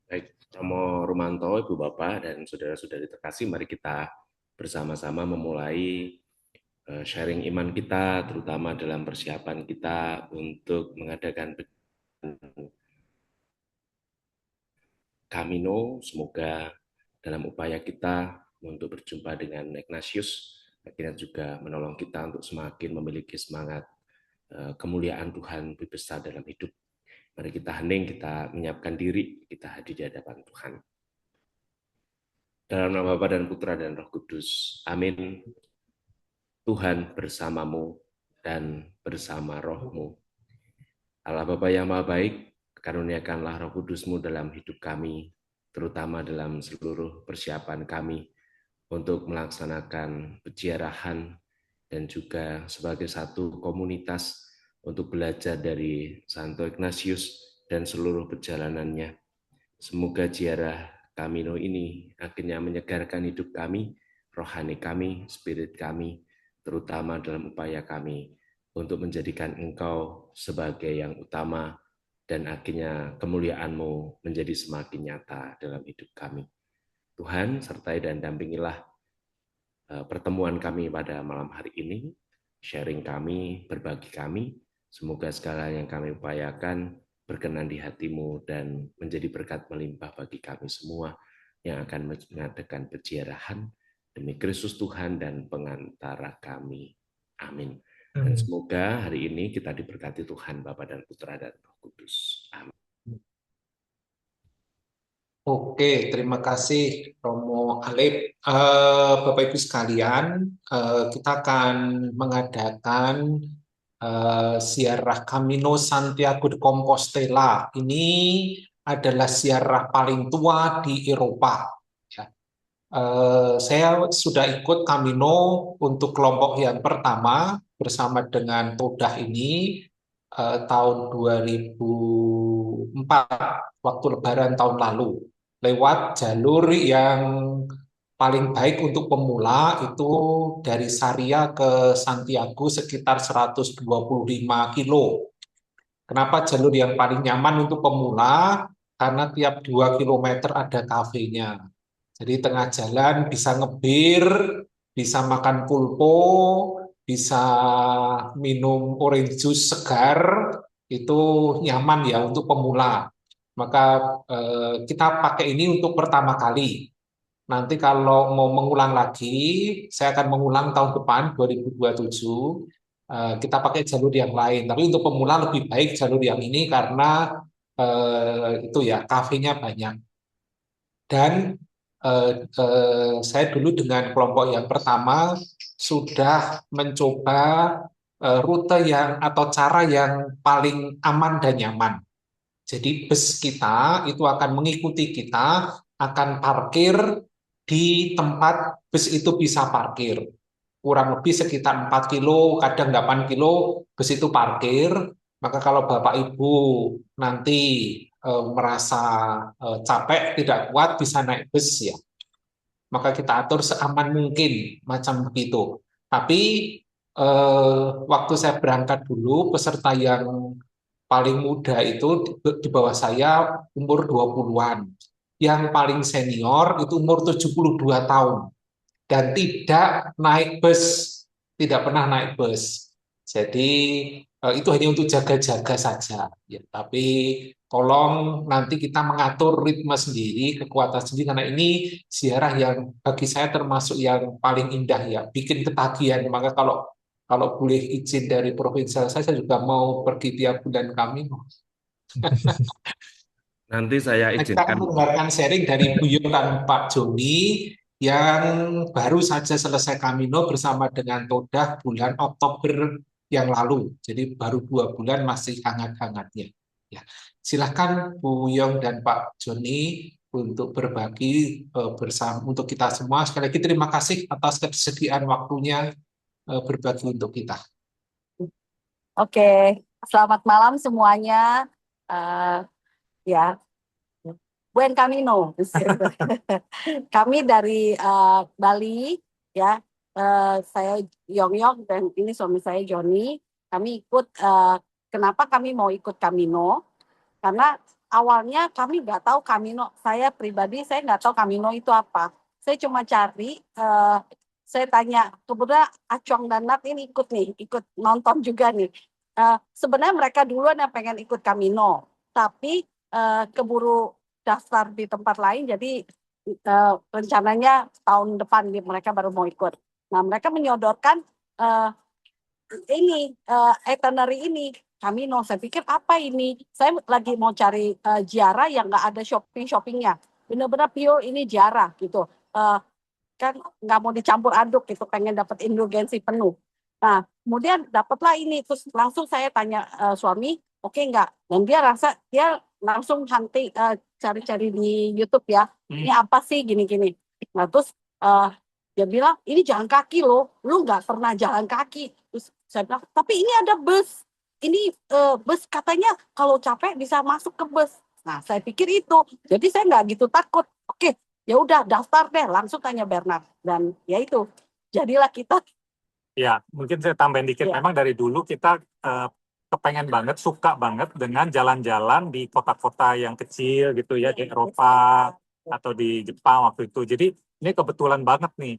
Baik, Romo Rumanto, Ibu Bapak, dan saudara-saudari terkasih, mari kita bersama-sama memulai sharing iman kita, terutama dalam persiapan kita untuk mengadakan Camino. Semoga dalam upaya kita untuk berjumpa dengan Ignatius, akhirnya juga menolong kita untuk semakin memiliki semangat kemuliaan Tuhan lebih besar dalam hidup. Mari kita hening, kita menyiapkan diri, kita hadir di hadapan Tuhan. Dalam nama Bapa dan Putra dan Roh Kudus. Amin. Tuhan bersamamu dan bersama rohmu. Allah Bapa yang Maha Baik, karuniakanlah Roh Kudus-Mu dalam hidup kami, terutama dalam seluruh persiapan kami untuk melaksanakan peziarahan dan juga sebagai satu komunitas untuk belajar dari Santo Ignatius dan seluruh perjalanannya. Semoga ziarah Camino ini akhirnya menyegarkan hidup kami, rohani kami, spirit kami, terutama dalam upaya kami untuk menjadikan Engkau sebagai yang utama dan akhirnya kemuliaan-Mu menjadi semakin nyata dalam hidup kami. Tuhan, sertai dan dampingilah pertemuan kami pada malam hari ini, sharing kami, berbagi kami. Semoga segala yang kami upayakan berkenan di hati-Mu dan menjadi berkat melimpah bagi kami semua yang akan mengadakan peziarahan demi Kristus Tuhan dan pengantara kami. Amin. Dan semoga hari ini kita diberkati Tuhan, Bapa dan Putra dan Roh Kudus. Amin. Oke, terima kasih Romo Alip. Bapak Ibu sekalian, kita akan mengadakan ziarah Camino Santiago de Compostela. Ini adalah ziarah paling tua di Eropa. Ya. Saya sudah ikut Camino untuk kelompok yang pertama bersama dengan Todah ini tahun 2004 waktu Lebaran tahun lalu lewat jalur yang paling baik untuk pemula itu dari Saria ke Santiago sekitar 125 kilo. Kenapa jalur yang paling nyaman untuk pemula? Karena tiap 2 kilometer ada kafenya. Jadi tengah jalan bisa ngebir, bisa makan pulpo, bisa minum orange juice segar, itu nyaman ya untuk pemula. Maka kita pakai ini untuk pertama kali. Nanti kalau mau mengulang lagi, saya akan mengulang tahun depan 2027. Kita pakai jalur yang lain. Tapi untuk pemula lebih baik jalur yang ini karena itu ya kafenya banyak. Dan saya dulu dengan kelompok yang pertama sudah mencoba rute yang atau cara yang paling aman dan nyaman. Jadi bus kita itu akan mengikuti kita, akan parkir di tempat bus itu bisa parkir. Kurang lebih sekitar 4 kilo, kadang 8 kilo bus itu parkir. Maka kalau Bapak Ibu nanti merasa capek, tidak kuat, bisa naik bus ya. Maka kita atur seaman mungkin, macam begitu. Tapi waktu saya berangkat dulu, peserta yang paling muda itu di bawah saya umur 20-an. Yang paling senior itu umur 72 tahun dan tidak naik bus, tidak pernah naik bus. Jadi itu hanya untuk jaga-jaga saja. Ya, tapi tolong nanti kita mengatur ritme sendiri, kekuatan sendiri karena ini ziarah yang bagi saya termasuk yang paling indah ya, bikin ketagihan. Maka kalau kalau boleh izin dari provinsi saya juga mau pergi tiap bulan kami. Nanti saya Nah, kita akan izinkan. mendengarkan sharing dari Bu Yun dan Pak Joni yang baru saja selesai Kamino bersama dengan Todah bulan Oktober yang lalu. Jadi baru 2 bulan masih hangat-hangatnya. Ya, silahkan Bu Yong dan Pak Joni untuk berbagi bersama untuk kita semua. Sekali lagi terima kasih atas kesediaan waktunya berbagi untuk kita. Oke, selamat malam semuanya. Eh, ya, Buen Camino. Kami dari Bali, ya. Saya Yong dan ini suami saya Joni. Kami ikut. Kenapa kami mau ikut Camino? Karena awalnya kami nggak tahu Camino. Saya pribadi saya nggak tahu Camino itu apa. Saya cuma cari, saya tanya, kebetulan Acuang dan Nat ini ikut nonton juga nih. Sebenarnya mereka duluan yang pengen ikut Camino, tapi keburu daftar di tempat lain, jadi rencananya tahun depan mereka baru mau ikut. Nah, mereka menyodorkan ini itinerary ini Camino. Saya pikir apa ini? Saya lagi mau cari ziarah yang nggak ada shoppingnya. Benar-benar pure ini ziarah gitu. Kan nggak mau dicampur aduk gitu, pengen dapat indulgensi penuh. Nah, kemudian dapatlah ini, terus langsung saya tanya suami, oke nggak? Dan dia langsung cari-cari di YouTube ya, ini apa sih gini-gini. Nah, terus dia bilang, ini jalan kaki loh, lu nggak pernah jalan kaki. Terus saya bilang, tapi ini ada bus. Ini bus katanya kalau capek bisa masuk ke bus. Nah, saya pikir itu. Jadi saya nggak gitu takut. Oke, ya udah daftar deh, langsung tanya Bernard. Dan ya itu, jadilah kita. Ya, mungkin saya tambahin dikit. Ya. Memang dari dulu kita kepengen banget, suka banget dengan jalan-jalan di kota-kota yang kecil gitu ya, di Eropa atau di Jepang waktu itu. Jadi ini kebetulan banget nih.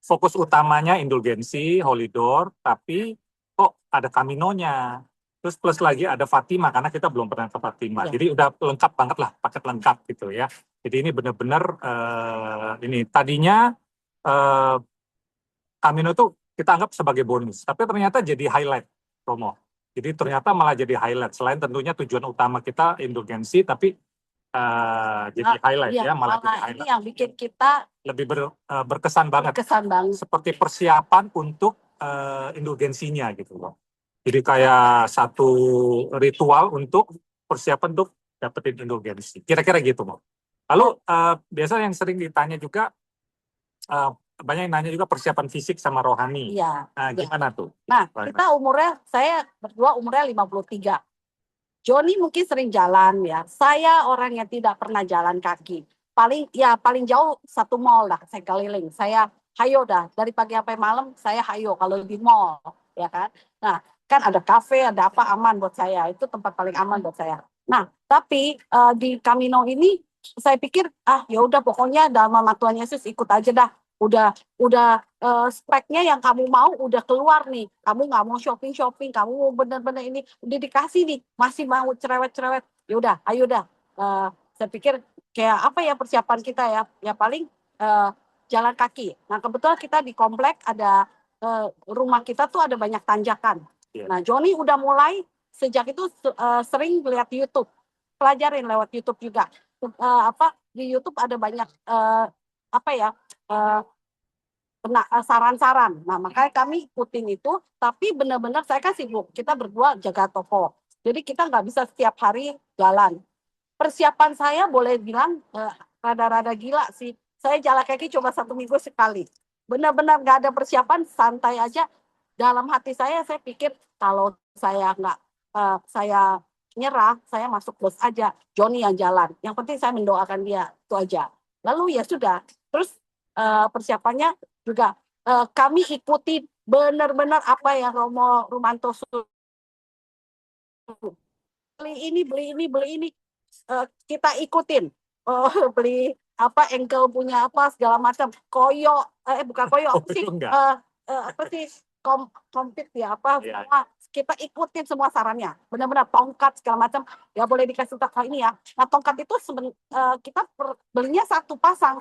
Fokus utamanya indulgensi, Holidoor, tapi kok ada Caminonya. Terus plus lagi ada Fatima, karena kita belum pernah ke Fatima. Ya. Jadi udah lengkap banget lah, paket lengkap gitu ya. Jadi ini benar-benar ini tadinya Camino itu kita anggap sebagai bonus, tapi ternyata jadi highlight promo. Jadi ternyata malah jadi highlight. Selain tentunya tujuan utama kita indulgensi, tapi jadi highlight ya, malah jadi highlight. Ini yang bikin kita lebih berkesan banget. Seperti persiapan untuk indulgensinya gitu loh. Jadi kayak satu ritual untuk persiapan untuk dapetin indulgensi. Kira-kira gitu, Mo. Lalu biasa yang sering ditanya juga, banyak yang nanya juga persiapan fisik sama rohani. Iya. Gimana tuh? Nah, kita saya berdua umurnya 53. Joni mungkin sering jalan ya. Saya orang yang tidak pernah jalan kaki. Paling jauh satu mall lah saya keliling. Saya hayo dah dari pagi sampai malam saya hayo kalau di mall ya kan. Nah, kan ada kafe, ada apa aman buat saya. Itu tempat paling aman buat saya. Nah, tapi di Camino ini saya pikir ya udah pokoknya dalam nama Tuhan Yesus ikut aja dah. Udah speknya yang kamu mau udah keluar nih. Kamu nggak mau shopping, kamu mau bener-bener ini udah dikasih nih, masih mau cerewet. Ya udah, ayo dah. Saya pikir kayak apa ya persiapan kita ya? Ya paling jalan kaki. Nah kebetulan kita di komplek ada rumah kita tuh ada banyak tanjakan. Nah Joni udah mulai sejak itu sering lihat YouTube, pelajarin lewat YouTube juga. Di YouTube ada banyak saran-saran. Nah, makanya kami ikutin itu, tapi benar-benar saya kan sibuk. Kita berdua jaga toko. Jadi kita nggak bisa setiap hari jalan. Persiapan saya boleh bilang rada-rada gila sih. Saya jalan kaki cuma 1 minggu sekali. Benar-benar nggak ada persiapan, santai aja. Dalam hati saya pikir kalau saya nggak, saya nyerah, saya masuk bus aja. Joni yang jalan. Yang penting saya mendoakan dia, itu aja. Lalu ya sudah. Terus persiapannya juga kami ikuti benar-benar apa yang Romo Rumanto suruh. Beli ini kita ikutin. Beli engkel punya apa segala macam. Koyo bukan koyo apa sih komplit ya semua kita ikutin semua sarannya. Benar-benar tongkat segala macam ya boleh dikasih tahu ini ya. Nah tongkat itu kita belinya 1 pasang.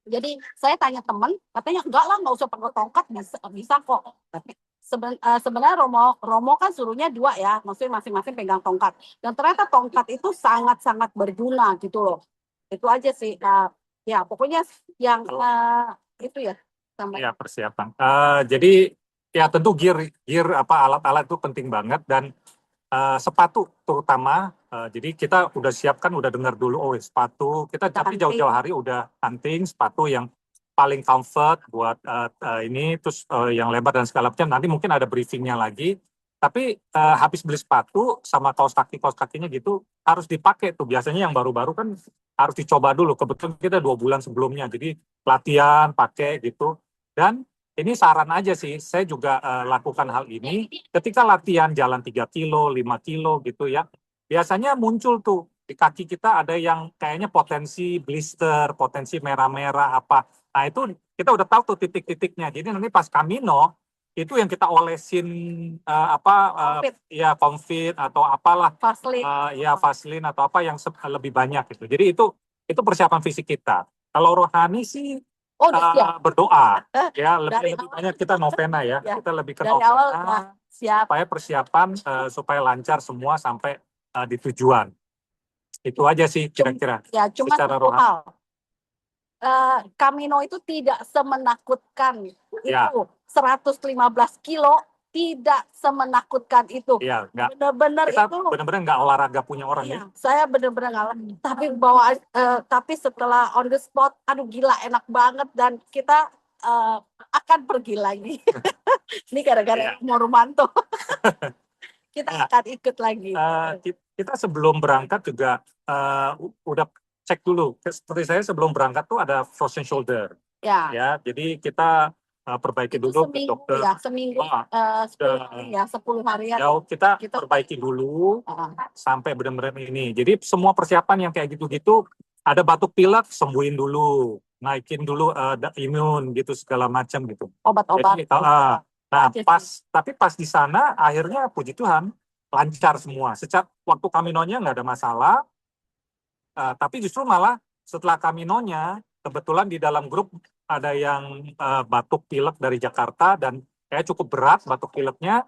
Jadi saya tanya teman, katanya enggak lah, nggak usah pakai tongkat, bisa kok. Tapi sebenarnya Romo kan suruhnya 2 ya, maksudnya masing-masing pegang tongkat. Dan ternyata tongkat itu sangat-sangat berguna gitu loh. Itu aja sih. Ya pokoknya yang itu ya. Ya persiapan. Jadi ya tentu gear alat-alat itu penting banget dan sepatu terutama. Jadi kita udah siapkan, udah dengar dulu sepatu kita tapi jauh-jauh hari udah hunting sepatu yang paling comfort buat ini terus yang lebar dan segala macam. Nanti mungkin ada briefingnya lagi. Tapi habis beli sepatu sama kaos kakinya gitu harus dipakai tuh. Biasanya yang baru-baru kan harus dicoba dulu. Kebetulan kita 2 bulan sebelumnya. Jadi latihan pakai gitu. Dan ini saran aja sih, saya juga lakukan hal ini ketika latihan jalan 3 kilo, 5 kilo gitu ya. Biasanya muncul tuh di kaki kita ada yang kayaknya potensi blister, potensi merah-merah apa. Nah itu kita udah tahu tuh titik-titiknya. Jadi nanti pas Camino itu yang kita olesin Comfit, ya Comfit atau apalah Vaseline. ya Vaseline atau apa yang lebih banyak gitu. Jadi itu persiapan fisik kita. Kalau rohani sih Oh, siap. berdoa ya Dari lebih awal banyak kita novena ya. ya, Kita lebih ke dari awal novena siap. supaya persiapan supaya lancar semua sampai di tujuan. Itu aja sih kira-kira Ya, cuma secara satu rohani. hal. Camino itu tidak semenakutkan Ya. itu. 115 kilo tidak semenakutkan itu. Iya, Benar-benar kita itu. benar-benar nggak olahraga punya orang ya. Iya, saya benar-benar ngalah. Tapi setelah on the spot, aduh gila enak banget dan kita akan pergi lagi. Ini gara-gara mau Romanto. Kita akan ikut lagi. Kita sebelum berangkat juga udah cek dulu. Seperti saya sebelum berangkat tuh ada frozen shoulder. Ya, jadi kita perbaiki Itu dulu ke seminggu dokter. ya, seminggu 10 harian. Kita perbaiki dulu sampai benar-benar ini. Jadi semua persiapan yang kayak gitu-gitu, ada batuk pilek sembuhin dulu, naikin dulu imun gitu segala macam gitu. Obat-obat. Jadi, tapi pas di sana akhirnya puji Tuhan lancar semua. Sejak waktu Caminonya nggak ada masalah, tapi justru malah setelah Caminonya kebetulan di dalam grup ada yang batuk pilek dari Jakarta dan kayak cukup berat batuk pileknya.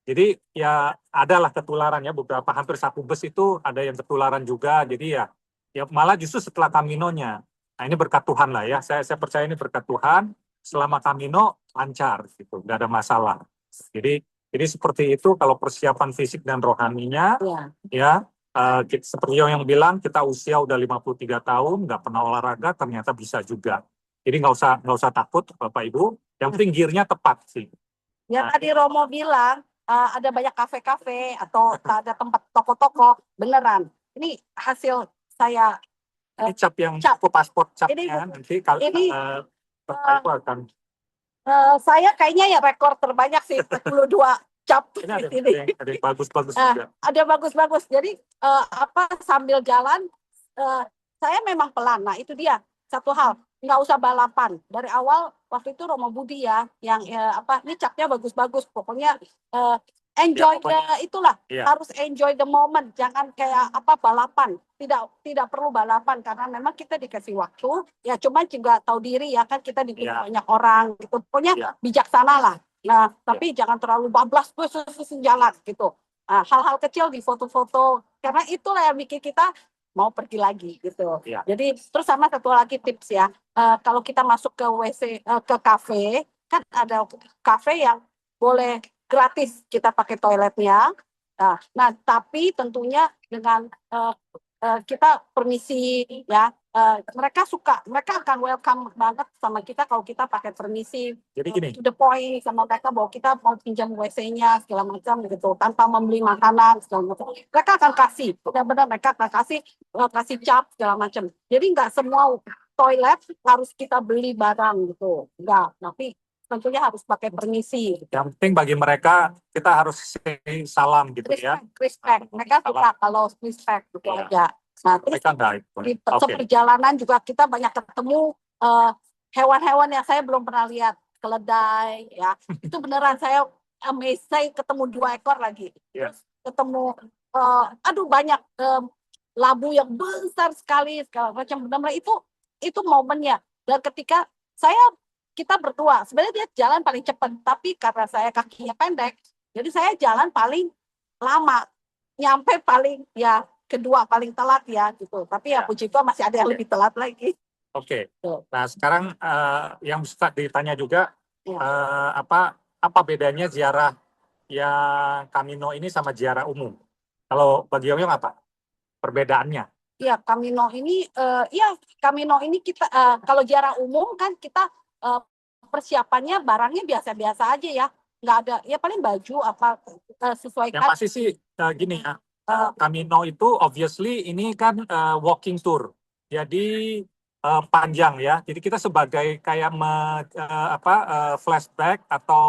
Jadi ya adalah ketularan ya beberapa hampir satu bus itu ada yang ketularan juga. Jadi ya malah justru setelah Caminonya. Nah ini berkat Tuhan lah ya. Saya percaya ini berkat Tuhan. Selama Camino lancar gitu, nggak ada masalah. Jadi seperti itu kalau persiapan fisik dan rohaninya ya. Seperti yang bilang kita usia udah 53 tahun nggak pernah olahraga ternyata bisa juga. Jadi nggak usah takut Bapak Ibu. Yang penting gearnya tepat sih. Ya tadi Romo bilang ada banyak kafe-kafe atau ada tempat toko-toko beneran. Ini hasil saya. Ini cap yang paspor capnya nanti kalau Bapak Ibu akan. Saya kayaknya ya rekor terbanyak sih 42 cap ini ada yang bagus-bagus juga. Ada bagus-bagus. Jadi sambil jalan saya memang pelan. Nah itu dia satu hal, nggak usah balapan. Dari awal waktu itu Romo Budi ya yang ini capnya bagus-bagus. Pokoknya enjoy itulah. Harus enjoy the moment. Jangan kayak balapan. Tidak perlu balapan karena memang kita dikasih waktu. Ya cuma juga tahu diri ya kan kita dipilih banyak orang gitu. Pokoknya bijaksana lah. Nah, tapi jangan terlalu bablas jalan gitu. Hal-hal kecil di foto-foto karena itulah yang bikin kita mau pergi lagi gitu. Jadi terus sama satu lagi tips ya. Kalau kita masuk ke WC ke kafe, kan ada kafe yang boleh gratis kita pakai toiletnya. Nah, tapi tentunya dengan kita permisi ya. Mereka akan welcome banget sama kita kalau kita pakai permisi. Jadi gini, to the point sama mereka bahwa kita mau pinjam WC-nya segala macam gitu tanpa membeli makanan segala macam. Mereka akan kasih, benar-benar mereka akan kasih cap segala macam. Jadi nggak semua toilet harus kita beli barang gitu, nggak. Tapi tentunya harus pakai permisi. Yang penting bagi mereka kita harus say salam gitu ya. Respect. Mereka suka kalau respect gitu aja. Nah, terus di perjalanan juga kita banyak ketemu hewan-hewan yang saya belum pernah lihat, keledai ya. Itu beneran saya amazed, saya ketemu 2 ekor lagi. Terus ketemu banyak labu yang besar sekali segala macam. Benar-benar itu momennya. Dan ketika kita berdua, sebenarnya dia jalan paling cepat, tapi karena saya kakinya pendek, jadi saya jalan paling lama, nyampe paling kedua paling telat ya gitu. Tapi ya puji Tuhan masih ada yang lebih telat lagi. Oke. Nah sekarang yang suka ditanya juga apa bedanya ziarah yang Camino ini sama ziarah umum? Kalau bagi Yong apa perbedaannya? Iya, Camino ini kita kalau ziarah umum kan kita persiapannya barangnya biasa-biasa aja ya, nggak ada ya paling baju sesuaikan. Yang pasti sih gini ya, Camino itu obviously ini kan walking tour, jadi panjang ya. Jadi kita sebagai kayak flashback atau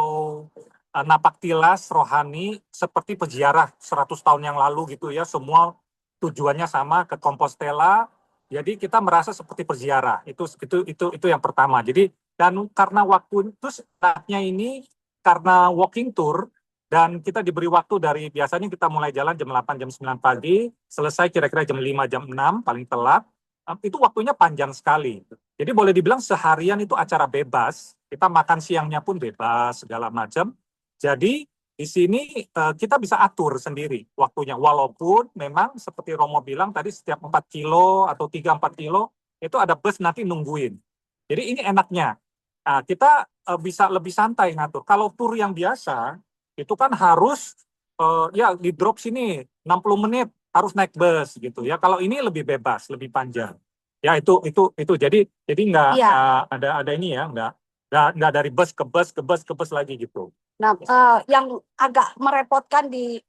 napak tilas rohani seperti peziarah 100 tahun yang lalu gitu ya. Semua tujuannya sama, ke Compostela. Jadi kita merasa seperti berziarah. Itu yang pertama. Jadi dan karena waktu itu startnya ini karena walking tour dan kita diberi waktu dari biasanya kita mulai jalan jam 8 jam 9 pagi, selesai kira-kira jam 5 jam 6 paling telat. Itu waktunya panjang sekali. Jadi boleh dibilang seharian itu acara bebas. Kita makan siangnya pun bebas segala macam. Jadi di sini kita bisa atur sendiri waktunya. Walaupun memang seperti Romo bilang tadi setiap 4 kilo atau 3-4 kilo itu ada bus nanti nungguin. Jadi ini enaknya. Nah, kita bisa lebih santai ngatur. Kalau tur yang biasa itu kan harus ya di drop sini 60 menit harus naik bus gitu ya. Kalau ini lebih bebas, lebih panjang. Ya itu. Jadi nggak Iya. ada ini ya, nggak dari bus ke bus ke bus ke bus lagi gitu. Nah, yang agak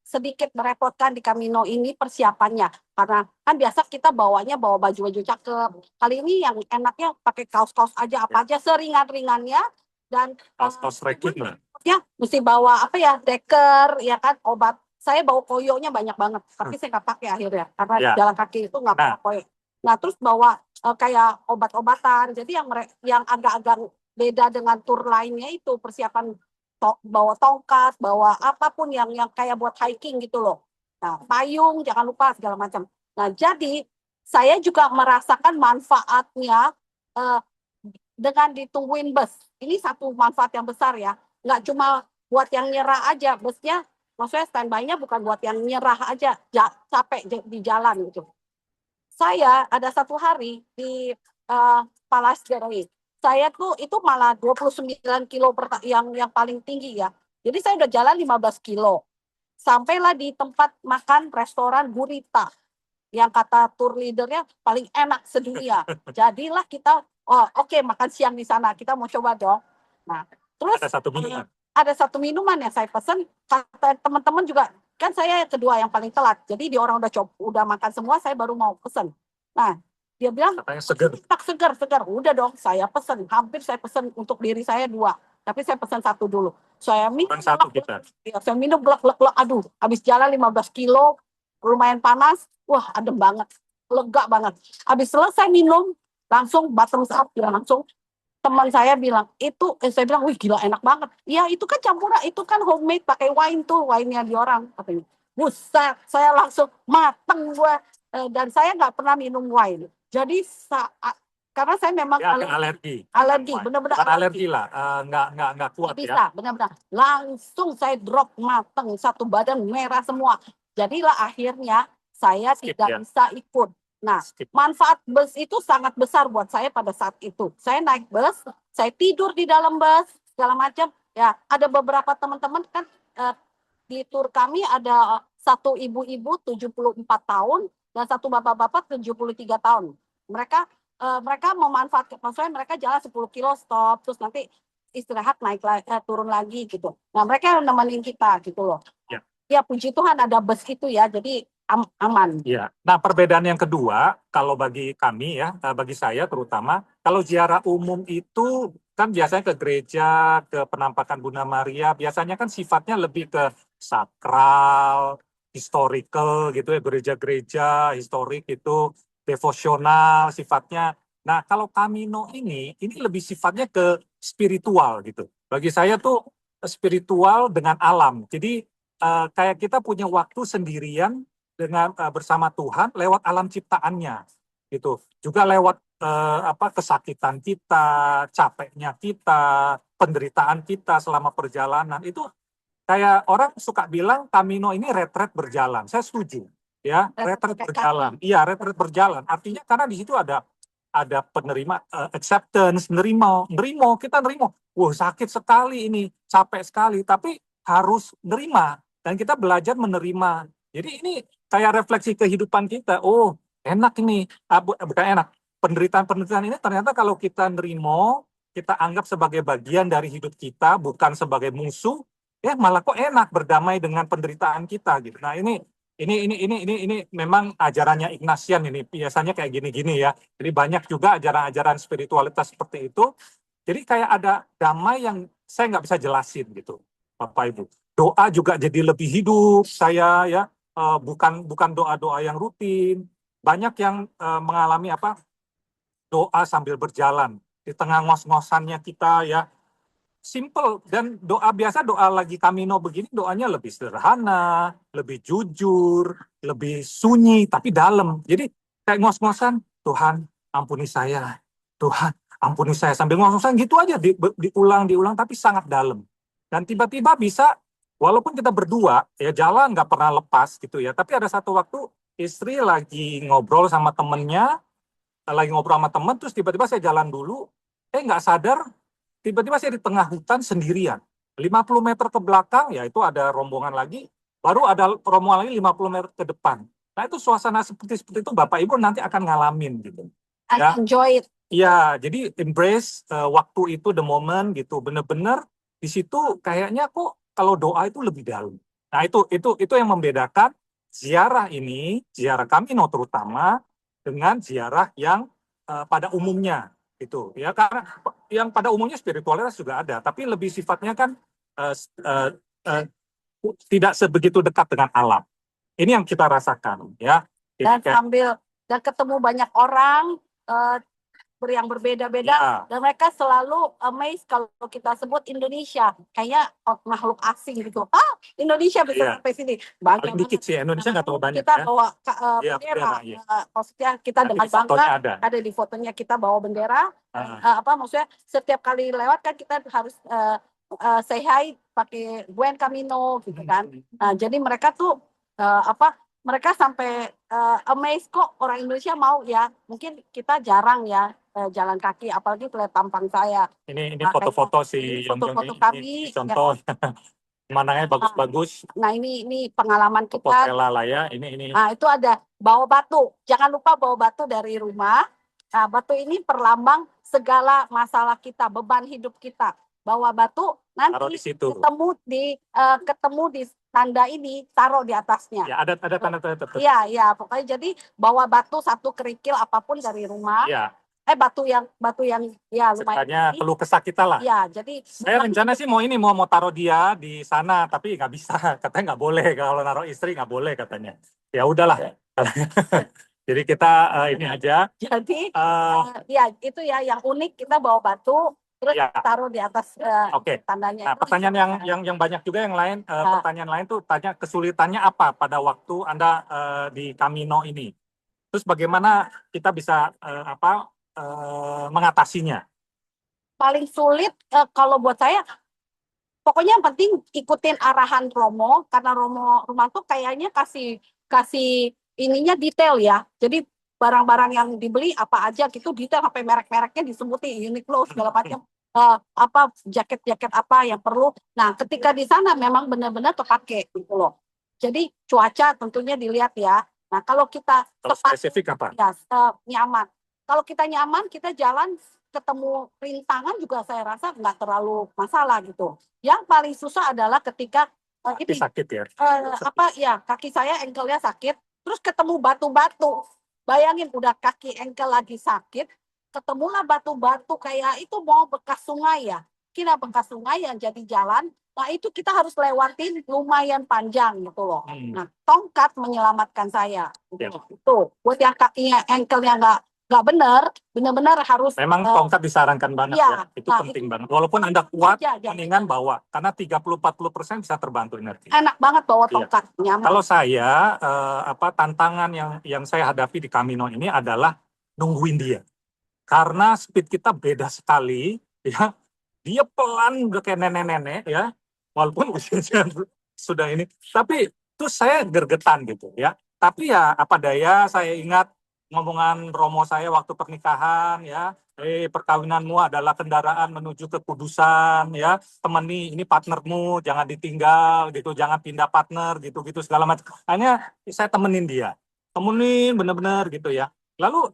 sedikit merepotkan di Camino ini persiapannya. Karena kan biasa kita bawa baju-baju cakep. Kali ini yang enaknya pakai kaos-kaos aja, apa aja seringan-ringannya. Dan Kaos trekking lah. ya mesti bawa apa ya, deker, ya kan, obat. Saya bawa koyonya banyak banget, tapi saya nggak pakai akhirnya. Karena jalan kaki itu nggak bawa koyo. Nah, terus bawa kayak obat-obatan. Jadi yang agak-agak beda dengan tur lainnya itu persiapan bawa tongkat, bawa apapun yang kayak buat hiking gitu loh. Nah, payung jangan lupa segala macam. Nah, jadi saya juga merasakan manfaatnya dengan ditungguin bus. Ini satu manfaat yang besar ya. Nggak cuma buat yang nyerah aja, busnya maksudnya standby-nya bukan buat yang nyerah aja, capek di jalan gitu. Saya ada satu hari di Palas Geroi. Saya tuh itu malah 29 kilo yang paling tinggi ya. Jadi saya udah jalan 15 kilo. Sampailah di tempat makan restoran Gurita. Yang kata tour leadernya paling enak sedunia. Jadilah kita, oke, makan siang di sana. Kita mau coba dong. Nah, terus ada satu minuman yang saya pesan. Kata teman-teman juga, kan saya kedua yang paling telat. Jadi dia orang udah makan semua, saya baru mau pesan. Nah, dia bilang seger. Udah dong, saya pesan. Hampir saya pesan untuk diri saya 2. Tapi saya pesan 1 dulu. Saya minum saya minum glek. Aduh, habis jalan 15 kilo, lumayan panas. Wah, adem banget. Lega banget. Habis selesai minum, langsung bottoms up ya, langsung teman saya bilang, saya bilang, wih gila enak banget. Ya itu kan campuran, itu kan homemade pakai wine tuh, wine-nya di orang. Katanya, buset, saya langsung mateng gue. Dan saya nggak pernah minum wine. Jadi karena saya memang alergi, benar-benar alergi lah, nggak kuat bisa, ya. Benar-benar. Langsung saya drop mateng, satu badan merah semua. Jadilah akhirnya saya tidak bisa ikut. Nah, manfaat bus itu sangat besar buat saya pada saat itu. Saya naik bus, saya tidur di dalam bus, segala macam. Ya, ada beberapa teman-teman kan di tur kami ada satu ibu-ibu 74 tahun dan satu bapak-bapak 73 tahun. Mereka memanfaatkan, maksudnya mereka jalan 10 kilo stop, terus nanti istirahat turun lagi gitu. Nah, mereka nemenin kita gitu loh. Ya, puji Tuhan ada bus itu ya, jadi aman. Ya. Nah, perbedaan yang kedua, kalau bagi kami ya, bagi saya terutama, kalau ziarah umum itu kan biasanya ke gereja, ke penampakan Bunda Maria, biasanya kan sifatnya lebih ke sakral, historical gitu ya, gereja-gereja historik itu, devosional sifatnya. Nah, kalau Camino ini lebih sifatnya ke spiritual gitu. Bagi saya tuh spiritual dengan alam. Jadi kayak kita punya waktu sendirian dengan bersama Tuhan lewat alam ciptaannya gitu. Juga lewat kesakitan kita, capeknya kita, penderitaan kita selama perjalanan. Itu kayak orang suka bilang Camino ini retret berjalan. Saya setuju ya, retret berjalan. Iya, retret berjalan. Artinya karena di situ ada penerima acceptance, nerimo, kita nerimo. Wah, sakit sekali ini, capek sekali, tapi harus nerima dan kita belajar menerima. Jadi ini kayak refleksi kehidupan kita. Oh, enak ini. Bukan enak. Penderitaan ini ternyata kalau kita nerimo, kita anggap sebagai bagian dari hidup kita, bukan sebagai musuh, malah kok enak berdamai dengan penderitaan kita gitu. Nah, ini memang ajarannya Ignatian ini biasanya kayak gini-gini ya. Jadi banyak juga ajaran-ajaran spiritualitas seperti itu. Jadi kayak ada damai yang saya nggak bisa jelasin gitu, Bapak Ibu. Doa juga jadi lebih hidup saya ya. bukan doa-doa yang rutin. Banyak yang mengalami doa sambil berjalan di tengah ngos-ngosannya kita ya. Simple, dan doa biasa, doa lagi Camino begini, doanya lebih sederhana, lebih jujur, lebih sunyi tapi dalam. Jadi kayak ngos-ngosan, Tuhan ampuni saya, Tuhan ampuni saya, sambil ngos-ngosan gitu aja, diulang tapi sangat dalam. Dan tiba-tiba bisa, walaupun kita berdua ya jalan nggak pernah lepas gitu ya, tapi ada satu waktu istri lagi ngobrol sama temennya, terus tiba-tiba saya jalan dulu, nggak sadar, tiba-tiba saya di tengah hutan sendirian. 50 meter ke belakang, ya itu ada rombongan lagi, baru ada rombongan lagi 50 meter ke depan. Nah itu suasana seperti itu Bapak Ibu nanti akan ngalamin gitu. Ya. Enjoy it. Iya, jadi embrace waktu itu, the moment gitu. Bener-bener di situ kayaknya kok kalau doa itu lebih dalam. Nah itu yang membedakan ziarah ini, ziarah Camino terutama, dengan ziarah yang pada umumnya. Gitu ya, karena yang pada umumnya spiritualitas juga ada, tapi lebih sifatnya kan tidak sebegitu dekat dengan alam. Ini yang kita rasakan ya. Dan ketemu banyak orang yang berbeda-beda, dan mereka selalu amazed kalau kita sebut Indonesia kayak makhluk asing gitu. Indonesia bisa sampai sini. Paling dikit sih, Indonesia nggak terlalu banyak. Kita bawa bendera, maksudnya kita dengan bangga ada di fotonya, kita bawa bendera. Maksudnya setiap kali lewat kan kita harus say hi pakai Buen Camino gitu kan. Jadi mereka tuh mereka sampai amazed kok orang Indonesia mau ya. Mungkin kita jarang ya jalan kaki, apalagi lihat tampang saya. Ini foto-foto sih, foto-foto kami. Contoh, pemandangannya bagus-bagus. Nah ini pengalaman kita. Potela lah ya, ini. Nah itu ada bawa batu. Jangan lupa bawa batu dari rumah. Nah batu ini perlambang segala masalah kita, beban hidup kita. Bawa batu, nanti ketemu di tanda ini, taruh di atasnya. Ya ada tanda-tanda. Iya, pokoknya jadi bawa batu satu kerikil apapun dari rumah. Iya. Batu yang ya lumayan. Sekanya keluh kesah kita lah. Iya, jadi saya rencana sih mau taruh dia di sana, tapi nggak bisa, katanya nggak boleh, kalau naruh istri nggak boleh katanya. Ya udahlah. Jadi kita ini aja. Jadi ya itu ya yang unik, kita bawa batu terus taruh di atas tandanya. Nah, pertanyaan yang banyak juga yang lain, pertanyaan lain tuh tanya kesulitannya apa pada waktu Anda di Camino ini. Terus bagaimana kita bisa mengatasinya? Paling sulit kalau buat saya, pokoknya yang penting ikutin arahan Romo, karena rumah tuh kayaknya kasih ininya detail ya. Jadi barang-barang yang dibeli apa aja gitu detail, sampai merek-mereknya disebutin, Uniqlo segala macam. Jaket-jaket apa yang perlu. Nah, ketika di sana memang benar-benar kepake gitu loh. Jadi cuaca tentunya dilihat ya. Nah, kalau kita spesifik apa? Ya, nyaman. Kalau kita nyaman, kita jalan ketemu rintangan juga saya rasa nggak terlalu masalah gitu. Yang paling susah adalah ketika sakit ya. Kaki saya ankle-nya sakit, terus ketemu batu-batu. Bayangin udah kaki ankle lagi sakit, ketemulah batu-batu kayak itu mau bekas sungai ya. Kira bekas sungai yang jadi jalan. Nah itu kita harus lewatin lumayan panjang gitu loh. Nah tongkat menyelamatkan saya. Itu buat yang kakinya ankle-nya nggak benar-benar harus. Memang tongkat disarankan banget ya. Itu penting banget. Walaupun Anda kuat, mendingan bawa. Karena 30-40% bisa terbantu energi. Enak banget bawa tongkat. Nyaman. Kalau saya, tantangan yang saya hadapi di Camino ini adalah nungguin dia. Karena speed kita beda sekali, ya. Dia pelan udah kayak nenek-nenek, ya. Walaupun usianya sudah ini, tapi terus saya gergetan gitu, ya. Tapi ya apa daya, saya ingat ngomongan Romo saya waktu pernikahan, ya. Perkawinanmu adalah kendaraan menuju kekudusan, ya. Temani, ini partnermu, jangan ditinggal, gitu, jangan pindah partner, gitu-gitu segala macam. Hanya saya temenin dia, bener-bener gitu ya. Lalu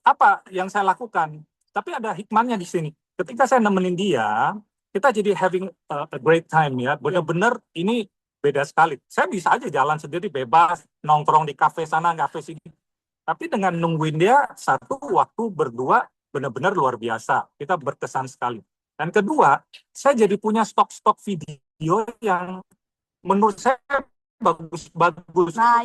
apa yang saya lakukan? Tapi ada hikmahnya di sini. Ketika saya nemenin dia, kita jadi having a great time ya. Benar-benar ini beda sekali. Saya bisa aja jalan sendiri bebas, nongkrong di kafe sana, kafe sini. Tapi dengan nungguin dia, satu waktu berdua benar-benar luar biasa. Kita berkesan sekali. Dan kedua, saya jadi punya stok-stok video yang menurut saya bagus. Nah,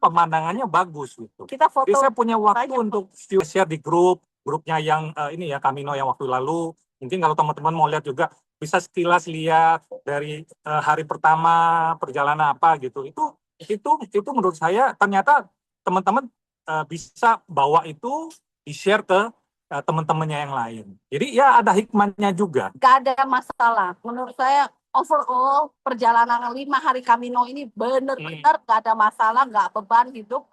Pemandangannya bagus gitu. kita foto. Jadi saya punya waktu banyak. untuk share di grupnya yang ini ya, Camino yang waktu lalu. Mungkin kalau teman-teman mau lihat juga bisa sekilas lihat dari hari pertama perjalanan apa gitu. Itu menurut saya ternyata teman-teman bisa bawa itu di-share ke teman-temannya yang lain. Jadi ya ada hikmahnya juga. Gak ada masalah. Menurut saya overall perjalanan 5 hari Camino ini benar-benar gak ada masalah, gak beban hidup.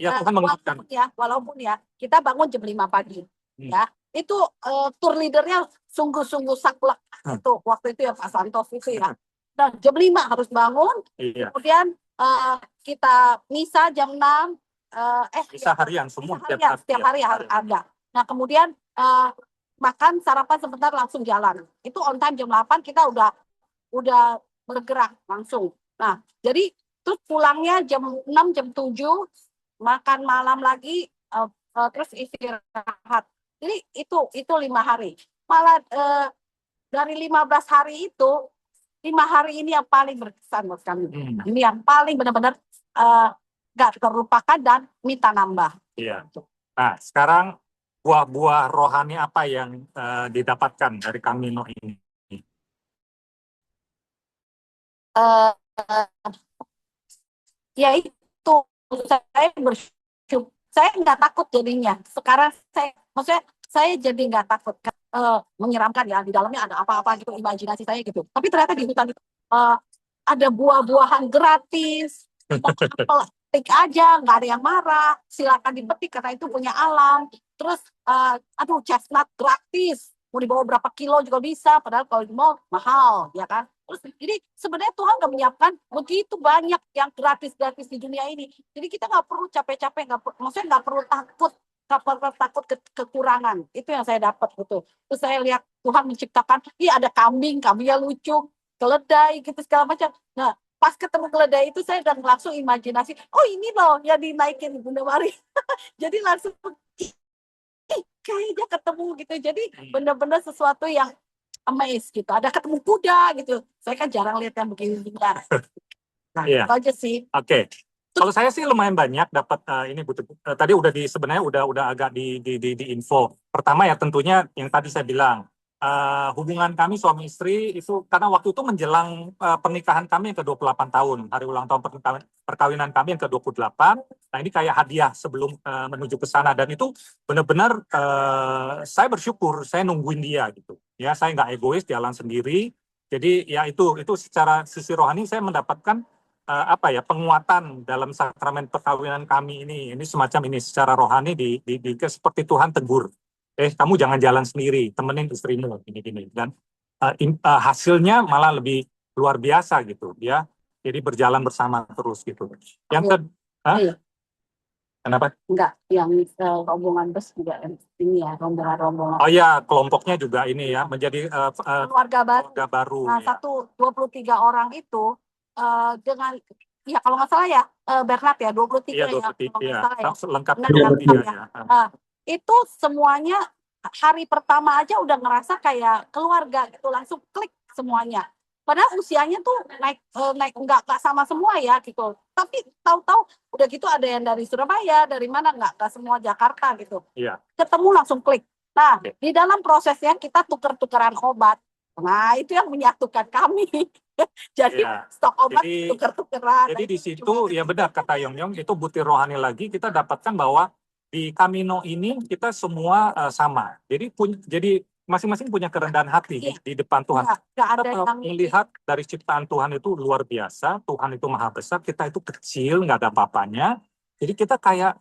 Ya, Tuhan mengingatkan. Walaupun ya kita bangun jam 5 pagi. Ya, itu tour leadernya sungguh-sungguh saklek itu waktu itu ya Pak Santos itu ya. Nah, jam 5 harus bangun. Iya. Kemudian kita misa jam 6. Misa harian semua setiap hari ada. Nah, kemudian makan sarapan sebentar langsung jalan. Itu on time jam 8 kita udah bergerak langsung. Nah, jadi terus pulangnya jam 6 jam 7 makan malam lagi terus istirahat. Jadi itu 5 hari. Malah dari 15 hari itu 5 hari ini yang paling berkesan buat kami. Ini yang paling benar-benar gak terlupakan dan minta nambah. Iya. Nah, sekarang buah-buah rohani apa yang didapatkan dari Camino ini? Ya itu saya bersyukur, saya nggak takut jadinya. Sekarang maksudnya saya jadi nggak takut menyeramkan ya, di dalamnya ada apa-apa gitu, imajinasi saya gitu. Tapi ternyata di hutan itu ada buah-buahan gratis, petik aja, nggak ada yang marah, silakan dipetik karena itu punya alam. Terus chestnut gratis, mau dibawa berapa kilo juga bisa, padahal kalau di mall mahal, ya kan? Terus jadi sebenarnya Tuhan udah menyiapkan begitu banyak yang gratis-gratis di dunia ini. Jadi kita nggak perlu capek-capek, maksudnya nggak perlu takut kekurangan. Itu yang saya dapat gitu. Terus saya lihat Tuhan menciptakan, ada kambingnya lucu, keledai gitu segala macam. Nah, pas ketemu keledai itu saya udah langsung imajinasi, oh ini loh yang dinaikin Bunda Mari. Jadi langsung kayaknya ketemu gitu. Jadi benar-benar sesuatu yang amazed gitu. Ada ketemu kuda gitu. Saya kan jarang lihat yang begini. Nah, itu aja sih. Oke. Kalau saya sih lumayan banyak dapat ini tadi sebenarnya udah agak di info. Pertama ya tentunya yang tadi saya bilang hubungan kami suami istri itu karena waktu itu menjelang pernikahan kami yang ke-28 tahun, hari ulang tahun perkawinan kami yang ke-28. Nah, ini kayak hadiah sebelum menuju ke sana dan itu benar-benar saya bersyukur saya nungguin dia gitu. Ya, saya nggak egois jalan sendiri. Jadi ya itu secara sisi rohani saya mendapatkan penguatan dalam sakramen perkawinan kami ini semacam ini secara rohani seperti Tuhan tegur. Kamu jangan jalan sendiri, temenin istrimu gini dan hasilnya malah lebih luar biasa gitu ya. Jadi berjalan bersama terus gitu. Yang kenapa? Enggak, yang rombongan bus juga ini ya, rombongan. Oh ya, kelompoknya juga ini ya, menjadi keluarga baru. Nah, ya. 23 orang itu dengan ya kalau nggak salah ya Bernard ya 23 ya, 23, ya kalau nggak salah ya. Lengkap 23 ya. Itu semuanya hari pertama aja udah ngerasa kayak keluarga gitu, langsung klik semuanya. Padahal usianya tuh naik nggak sama semua ya gitu. Tapi tahu-tahu udah gitu ada yang dari Surabaya, dari mana nggak semua Jakarta gitu. Iya. Ketemu langsung klik. Nah, di dalam prosesnya kita tuker-tukeran obat. Nah, itu yang menyatukan kami. Jadi stok obat tuker-tukeran. Jadi di situ ya benar kata Yong itu butir rohani lagi kita dapatkan bahwa di Camino ini kita semua sama. Jadi masing-masing punya kerendahan hati di depan Tuhan. Kita melihat dari ciptaan Tuhan itu luar biasa, Tuhan itu maha besar, kita itu kecil, nggak ada apa-apanya. Jadi kita kayak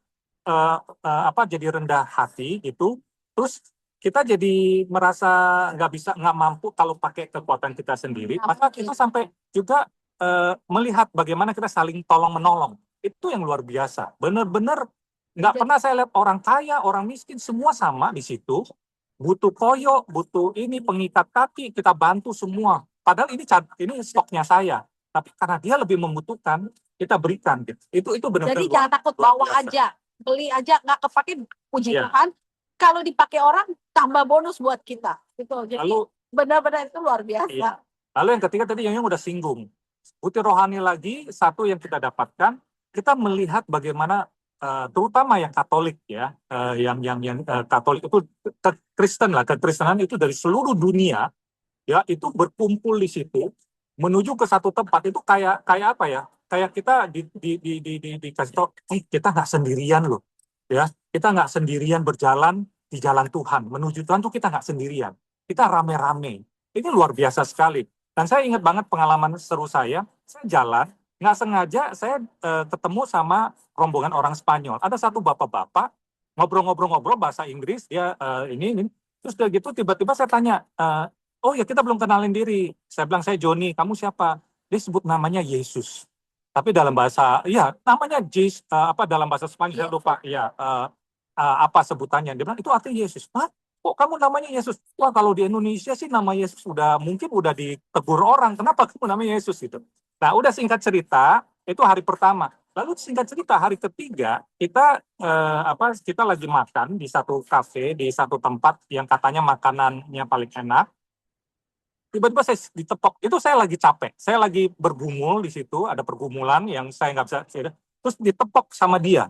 jadi rendah hati gitu. Terus kita jadi merasa nggak mampu kalau pakai kekuatan kita sendiri. Maka kita sampai juga melihat bagaimana kita saling tolong menolong. Itu yang luar biasa. Benar-benar nggak pernah saya lihat orang kaya, orang miskin semua sama di situ. Butuh koyo, butuh ini pengikat kaki, kita bantu semua. Padahal ini stoknya saya, tapi karena dia lebih membutuhkan, kita berikan. Itu benar-benar. Jadi jangan takut, bawa aja, beli aja, nggak kepake, puji Tuhan. Kalau dipakai orang, tambah bonus buat kita. Gitu. Jadi benar-benar itu luar biasa. Lalu yang ketiga tadi yang udah singgung, bukti rohani lagi satu yang kita dapatkan, kita melihat bagaimana terutama yang Katolik ya, yang Katolik itu Kristen lah, kekristenan itu dari seluruh dunia ya itu berkumpul di situ menuju ke satu tempat itu kayak apa ya? Kayak kita dikasih tahu, kita nggak sendirian loh, ya kita nggak sendirian berjalan di jalan Tuhan menuju Tuhan tuh kita nggak sendirian, kita rame-rame. Ini luar biasa sekali. Dan saya ingat banget pengalaman seru saya jalan nggak sengaja saya ketemu sama rombongan orang Spanyol. Ada satu bapak-bapak ngobrol-ngobrol bahasa Inggris, dia ini terus dia gitu tiba-tiba saya tanya, oh ya kita belum kenalin diri. Saya bilang saya Joni, kamu siapa? Dia sebut namanya Yesus. Tapi dalam bahasa, ya namanya Jesus, apa dalam bahasa Spanyol saya lupa, ya apa sebutannya. Dia bilang itu artinya Yesus. Hah? Kok kamu namanya Yesus? Wah kalau di Indonesia sih nama Yesus mungkin udah ditegur orang. Kenapa kamu namanya Yesus gitu? Nah udah singkat cerita itu hari pertama. Lalu singkat cerita hari ketiga kita lagi makan di satu kafe di satu tempat yang katanya makanannya paling enak. Tiba-tiba saya ditepok, itu saya lagi capek, saya lagi bergumul di situ, ada pergumulan yang saya nggak bisa, terus ditepok sama dia,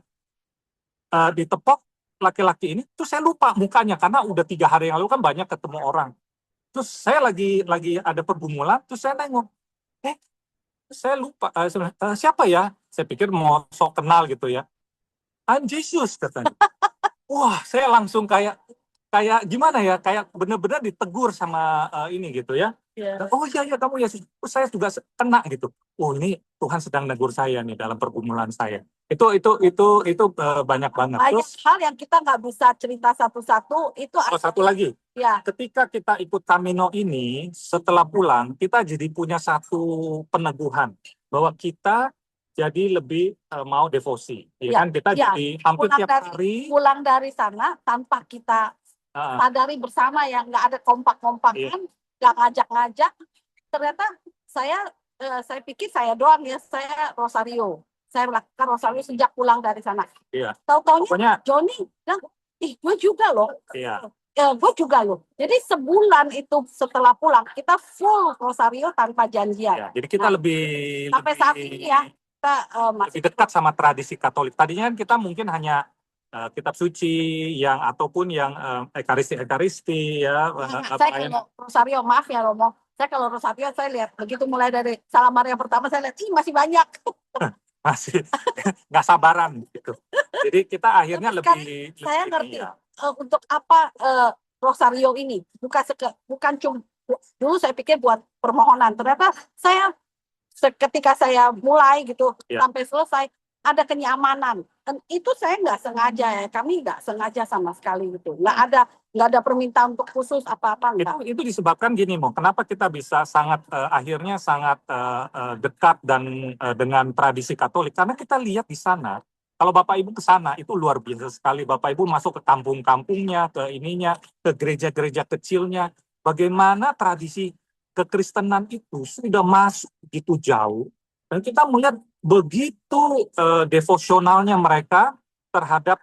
ditepok laki-laki ini, terus saya lupa mukanya karena udah 3 hari yang lalu kan banyak ketemu orang, terus saya lagi ada pergumulan, terus saya nengok, saya lupa, siapa ya? Saya pikir mau sok kenal gitu ya, I'm Jesus katanya. Wah, saya langsung kayak gimana ya, kayak benar-benar ditegur sama ini gitu ya. Yeah. Oh iya kamu ya, saya juga kena gitu. Oh ini Tuhan sedang negur saya nih dalam pergumulan saya. Itu banyak banget. Banyak hal yang kita nggak bisa cerita satu-satu. Itu satu lagi. Ya. Ketika kita ikut Camino ini, setelah pulang kita jadi punya satu peneguhan bahwa kita jadi lebih mau devosi. Ya kan kita jadi hampir tiap hari pulang dari sana tanpa kita sadari bersama ya, nggak ada kompak-kompakan, nggak ngajak-ngajak. Ternyata saya pikir saya doang ya, saya Rosario. Saya melakukan Rosario sejak pulang dari sana. Iya. Tahu-taunya Joni bilang, gue juga loh. Iya. Gue juga loh. Jadi sebulan itu setelah pulang kita full Rosario tanpa janjian. Ya, jadi kita lebih sampai saat ini ya kita masih lebih dekat sama tradisi Katolik. Tadinya kan kita mungkin hanya kitab suci yang ataupun yang ekaristi ya. Saya kalau Rosario, maaf ya Romo, saya kalau Rosario saya lihat begitu mulai dari Salam Maria pertama saya lihat masih banyak. Masih nggak sabaran gitu. Jadi kita akhirnya lebih saya ngerti untuk apa Rosario ini bukan cuma dulu saya pikir buat permohonan, ternyata saya ketika saya mulai gitu sampai selesai ada kenyamanan, dan itu saya nggak sengaja ya, kami nggak sengaja sama sekali gitu, nggak ada permintaan untuk khusus apa-apa. Itu disebabkan gini Mo, kenapa kita bisa akhirnya sangat dekat dan dengan tradisi Katolik, karena kita lihat di sana. Kalau Bapak Ibu ke sana itu luar biasa sekali. Bapak Ibu masuk ke kampung-kampungnya, ke gereja-gereja kecilnya, bagaimana tradisi kekristenan itu sudah masuk begitu jauh, dan kita melihat begitu devosionalnya mereka terhadap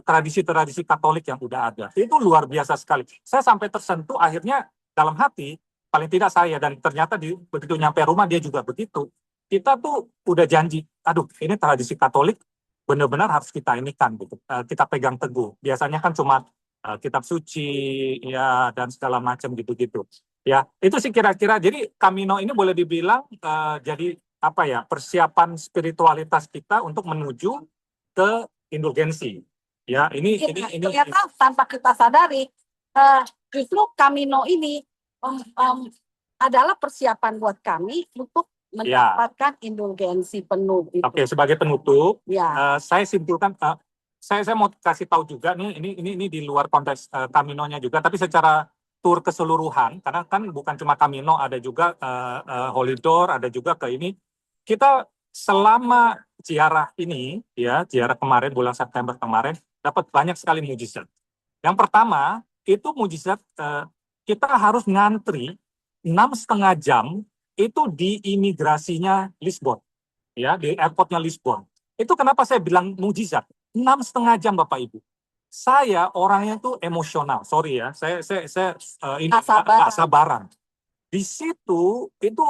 tradisi-tradisi Katolik yang udah ada. Itu luar biasa sekali. Saya sampai tersentuh akhirnya dalam hati, paling tidak saya, dan ternyata begitu nyampe rumah dia juga begitu. Kita tuh udah janji, aduh ini tradisi Katolik benar-benar harus kita inikan gitu. Kita pegang teguh. Biasanya kan cuma kitab suci ya dan segala macam gitu-gitu. Ya, itu sih kira-kira. Jadi Camino ini boleh dibilang jadi apa ya, persiapan spiritualitas kita untuk menuju ke indulgensi. Ya, ini ternyata tanpa kita sadari justru Camino ini adalah persiapan buat kami untuk mendapatkan indulgensi penuh. Oke, sebagai penutup, saya simpulkan, saya mau kasih tahu juga nih, ini di luar konteks Camino-nya juga, tapi secara tur keseluruhan, karena kan bukan cuma Camino, ada juga Holy Door, ada juga ke ini. Kita selama ziarah ini, ya ziarah kemarin bulan September kemarin, dapat banyak sekali mujizat. Yang pertama itu mujizat kita harus ngantri 6,5 jam itu di imigrasinya Lisbon, ya di airportnya Lisbon. Itu kenapa saya bilang mujizat? 6,5 jam Bapak Ibu. Saya orangnya tuh emosional, sorry ya, saya ini nggak sabaran. Di situ itu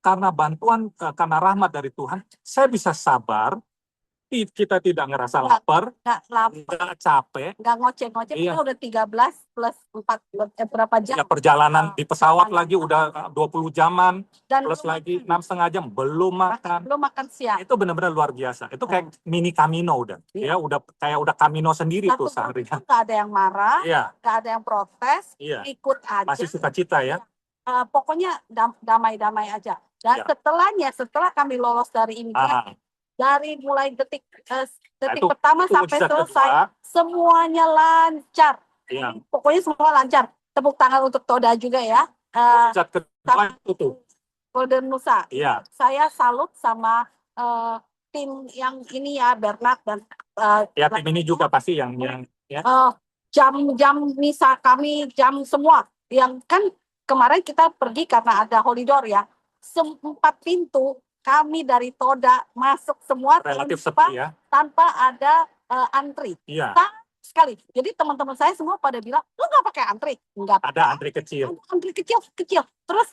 karena bantuan, karena rahmat dari Tuhan, saya bisa sabar, kita tidak ngerasa lapar, nggak lapar, nggak capek. nggak ngoceh-ngoceh, Iya. kita udah 13 plus 4, berapa jam? Ya, perjalanan di pesawat perjalanan. lagi udah 20 jaman, Dan plus belum lagi makan. 6,5 jam, belum makan. Belum makan siang. Itu benar-benar luar biasa. Itu kayak mini Camino udah. Iya. Ya, udah kayak udah Camino sendiri Satu tuh seharian. nggak ada yang marah, Iya, nggak ada yang protes, iya. ikut aja. Masih sukacita ya. Pokoknya damai-damai aja. Dan Iya. setelah kami lolos dari imigrasi, dari mulai detik itu- pertama itu sampai mujizat selesai, kedua. semuanya lancar. Iya. Pokoknya semua lancar. Tepuk tangan untuk Toda juga ya. Mujizat kedua itu tuh. Golden Nusa. Iya. Saya salut sama tim yang ini ya, Bernard dan Ya, tim ini juga pasti yang ya. jam misa kami, jam semua. Yang kan kemarin kita pergi karena ada Holidor ya. 4 pintu kami dari Toda masuk semua Relatif sepi ya. tanpa ada antri. Iya. Sekali. Jadi teman-teman saya semua pada bilang, lu nggak pakai antri? Nggak. Ada antri kecil. Antri kecil. Terus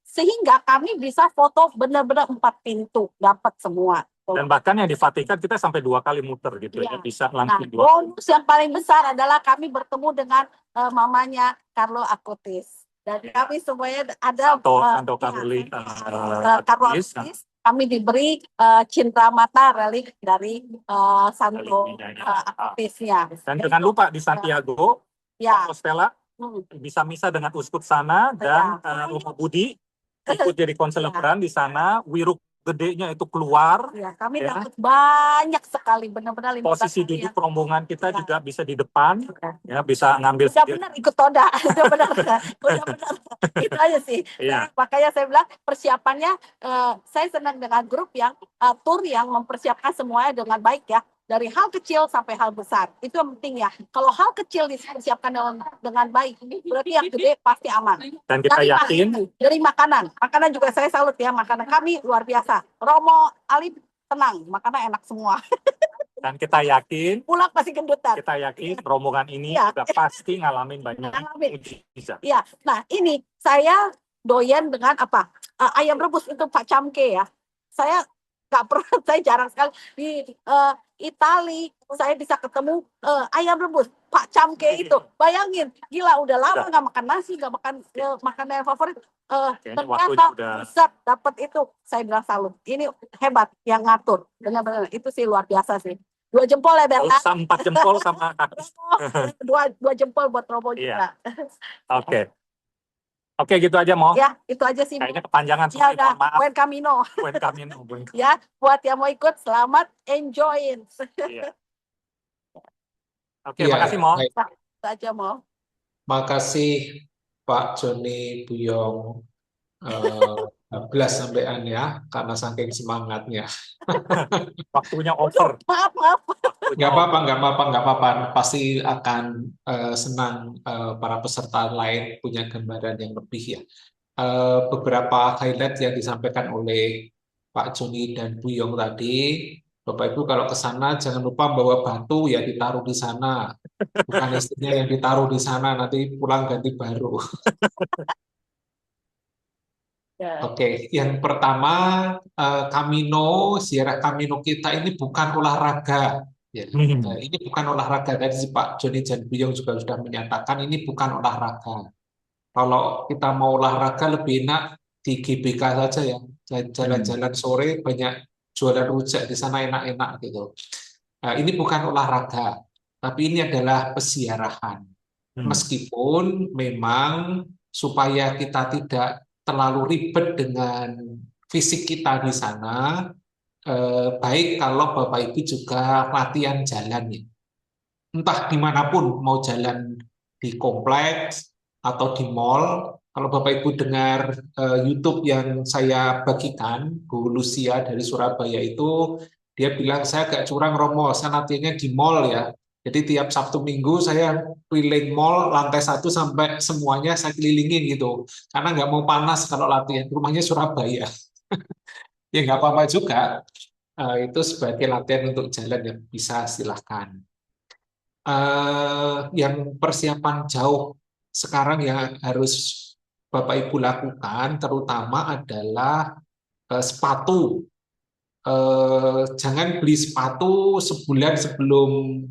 sehingga kami bisa foto benar-benar 4 pintu dapat semua. Dan bahkan yang di Vatikan kita sampai 2 kali muter gitu ya, bisa langsung 2 kali. Bonus yang paling besar adalah kami bertemu dengan mamanya Carlo Acutis. Dan kami semuanya ada Santo Caroli Carlo Acutis. Kami diberi cindera mata relik dari Santo Acutisnya. Dan jangan lupa di Santiago, Compostela bisa misa dengan uskup sana dan Romo Budi ikut jadi konselebran di sana. Wiruk gedenya itu keluar. Ya, kami dapat banyak sekali, benar-benar 15 posisi duduk rombongan kita juga bisa di depan, ya bisa ngambil. Udah benar ikut Toda, udah benar, itu aja sih. Iya. Makanya saya bilang persiapannya, saya senang dengan grup yang tour yang mempersiapkan semuanya dengan baik ya. Dari hal kecil sampai hal besar, itu yang penting ya. Kalau hal kecil dipersiapkan dengan baik, berarti yang gede pasti aman. Dan kita yakin dari makanan juga saya salut ya, makanan kami luar biasa. Romo Ali tenang, makanan enak semua. Dan kita yakin pulang pasti gendutan. Kita yakin rombongan ini juga pasti ngalamin banyak mujizat. Iya, nah ini saya doyan dengan apa? Ayam rebus itu Pak Camke ya. Saya nggak pernah, saya jarang sekali di Itali saya bisa ketemu ayam rebus Pak Camke itu. Bayangin, gila udah lama nggak makan nasi, nggak makan makanan yang favorit. Ternyata bisa dapat itu. Saya bilang salut. Ini hebat yang ngatur. Benar-benar itu sih luar biasa sih. 2 jempol ya Bernard. 4 jempol sama kaki. 2 jempol buat Romo juga. Oke, gitu aja Mo. Ya, itu aja sih. Kayaknya kepanjangan. Ya udah, buen camino. Buen camino. Ya, buat yang mau ikut, selamat enjoyin. Oke, makasih Mo. Itu aja Mo. Makasih Pak Joni Buyong. 12 sampean ya, karena saking semangatnya. Waktunya over. Maaf. Nggak apa-apa. Pasti akan senang para peserta lain punya gambaran yang lebih ya. Beberapa highlight yang disampaikan oleh Pak Joni dan Buyong tadi, Bapak Ibu kalau ke sana jangan lupa bawa batu ya ditaruh di sana. Bukan istrinya yang ditaruh di sana, nanti pulang ganti baru. Oke, yang pertama ziarah Camino kita ini bukan olahraga. Ya. Ini bukan olahraga. Tadi si Pak Joni dan Buyong juga sudah menyatakan ini bukan olahraga. Kalau kita mau olahraga lebih enak di GBK saja ya. Jalan-jalan sore banyak jualan rujak di sana enak-enak gitu. Nah, ini bukan olahraga, tapi ini adalah peziarahan. Meskipun memang supaya kita tidak terlalu ribet dengan fisik kita di sana, baik kalau Bapak Ibu juga latihan jalan ya. Entah dimanapun, mau jalan di kompleks atau di mall. Kalau Bapak Ibu dengar YouTube yang saya bagikan, Bu Lucia dari Surabaya itu, dia bilang saya agak curang Romo, saya latihannya di mall ya. Jadi tiap Sabtu Minggu saya keliling mall lantai 1 sampai semuanya saya kelilingin gitu. Karena nggak mau panas kalau latihan. Rumahnya Surabaya. Ya nggak apa-apa juga. Itu sebagai latihan untuk jalan yang bisa silahkan. Yang persiapan jauh sekarang yang harus Bapak Ibu lakukan terutama adalah sepatu. Jangan beli sepatu sebulan sebelum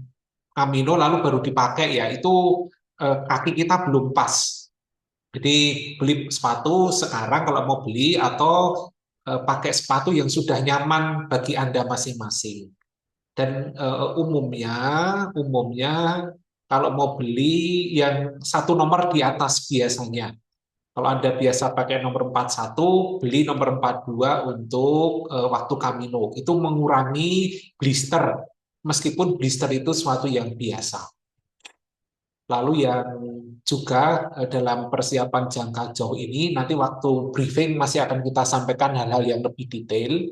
Kamino lalu baru dipakai ya, itu kaki kita belum pas. Jadi beli sepatu sekarang kalau mau beli, atau pakai sepatu yang sudah nyaman bagi Anda masing-masing. Dan umumnya kalau mau beli yang satu nomor di atas biasanya. Kalau Anda biasa pakai nomor 41, beli nomor 42 untuk waktu Kamino. Itu mengurangi blister, meskipun blister itu suatu yang biasa. Lalu yang juga dalam persiapan jangka jauh ini, nanti waktu briefing masih akan kita sampaikan hal-hal yang lebih detail.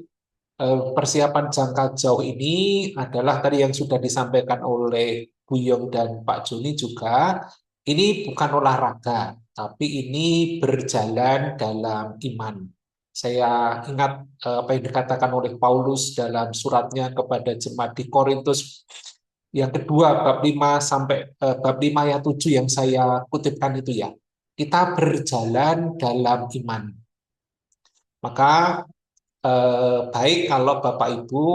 Persiapan jangka jauh ini adalah tadi yang sudah disampaikan oleh Bu Yong dan Pak Joni juga, ini bukan olahraga, tapi ini berjalan dalam iman. Saya ingat apa yang dikatakan oleh Paulus dalam suratnya kepada jemaat di Korintus yang kedua, bab 5 sampai bab 5 ayat 7 yang saya kutipkan itu ya. Kita berjalan dalam iman. Maka baik kalau Bapak Ibu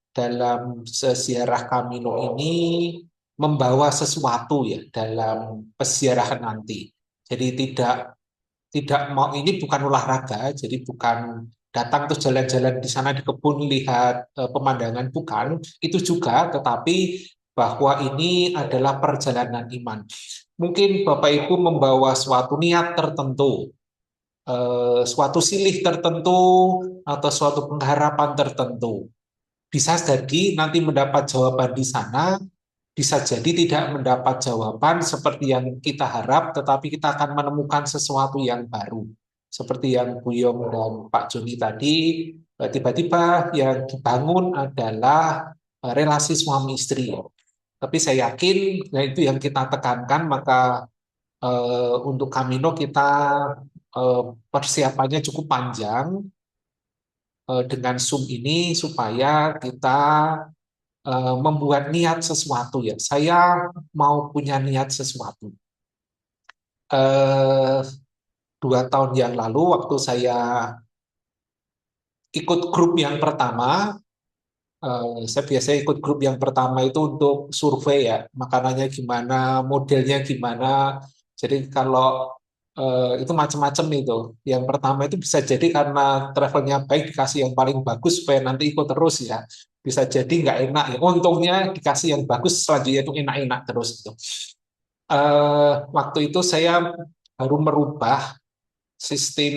dalam seziarah Kamino ini membawa sesuatu ya dalam peziarahan nanti. Jadi tidak mau, ini bukan olahraga, jadi bukan datang terus jalan-jalan di sana di kebun lihat pemandangan, bukan itu juga, tetapi bahwa ini adalah perjalanan iman. Mungkin Bapak Ibu membawa suatu niat tertentu, suatu silih tertentu, atau suatu pengharapan tertentu. Bisa jadi nanti mendapat jawaban di sana, bisa jadi tidak mendapat jawaban seperti yang kita harap, tetapi kita akan menemukan sesuatu yang baru. Seperti yang Bu Yong dan Pak Joni tadi, tiba-tiba yang dibangun adalah relasi suami istri. Tapi saya yakin, nah itu yang kita tekankan, maka untuk Kamino kita persiapannya cukup panjang dengan Zoom ini supaya kita membuat niat sesuatu ya. Saya mau punya niat sesuatu. 2 tahun yang lalu waktu saya ikut grup yang pertama, saya biasanya ikut grup yang pertama itu untuk survei ya, makanannya gimana, modelnya gimana. Jadi kalau itu macam-macam itu. Yang pertama itu bisa jadi karena travelnya baik dikasih yang paling bagus supaya nanti ikut terus ya. Bisa jadi nggak enak ya. Untungnya dikasih yang bagus, selanjutnya itu enak-enak terus gitu. Waktu itu saya baru merubah sistem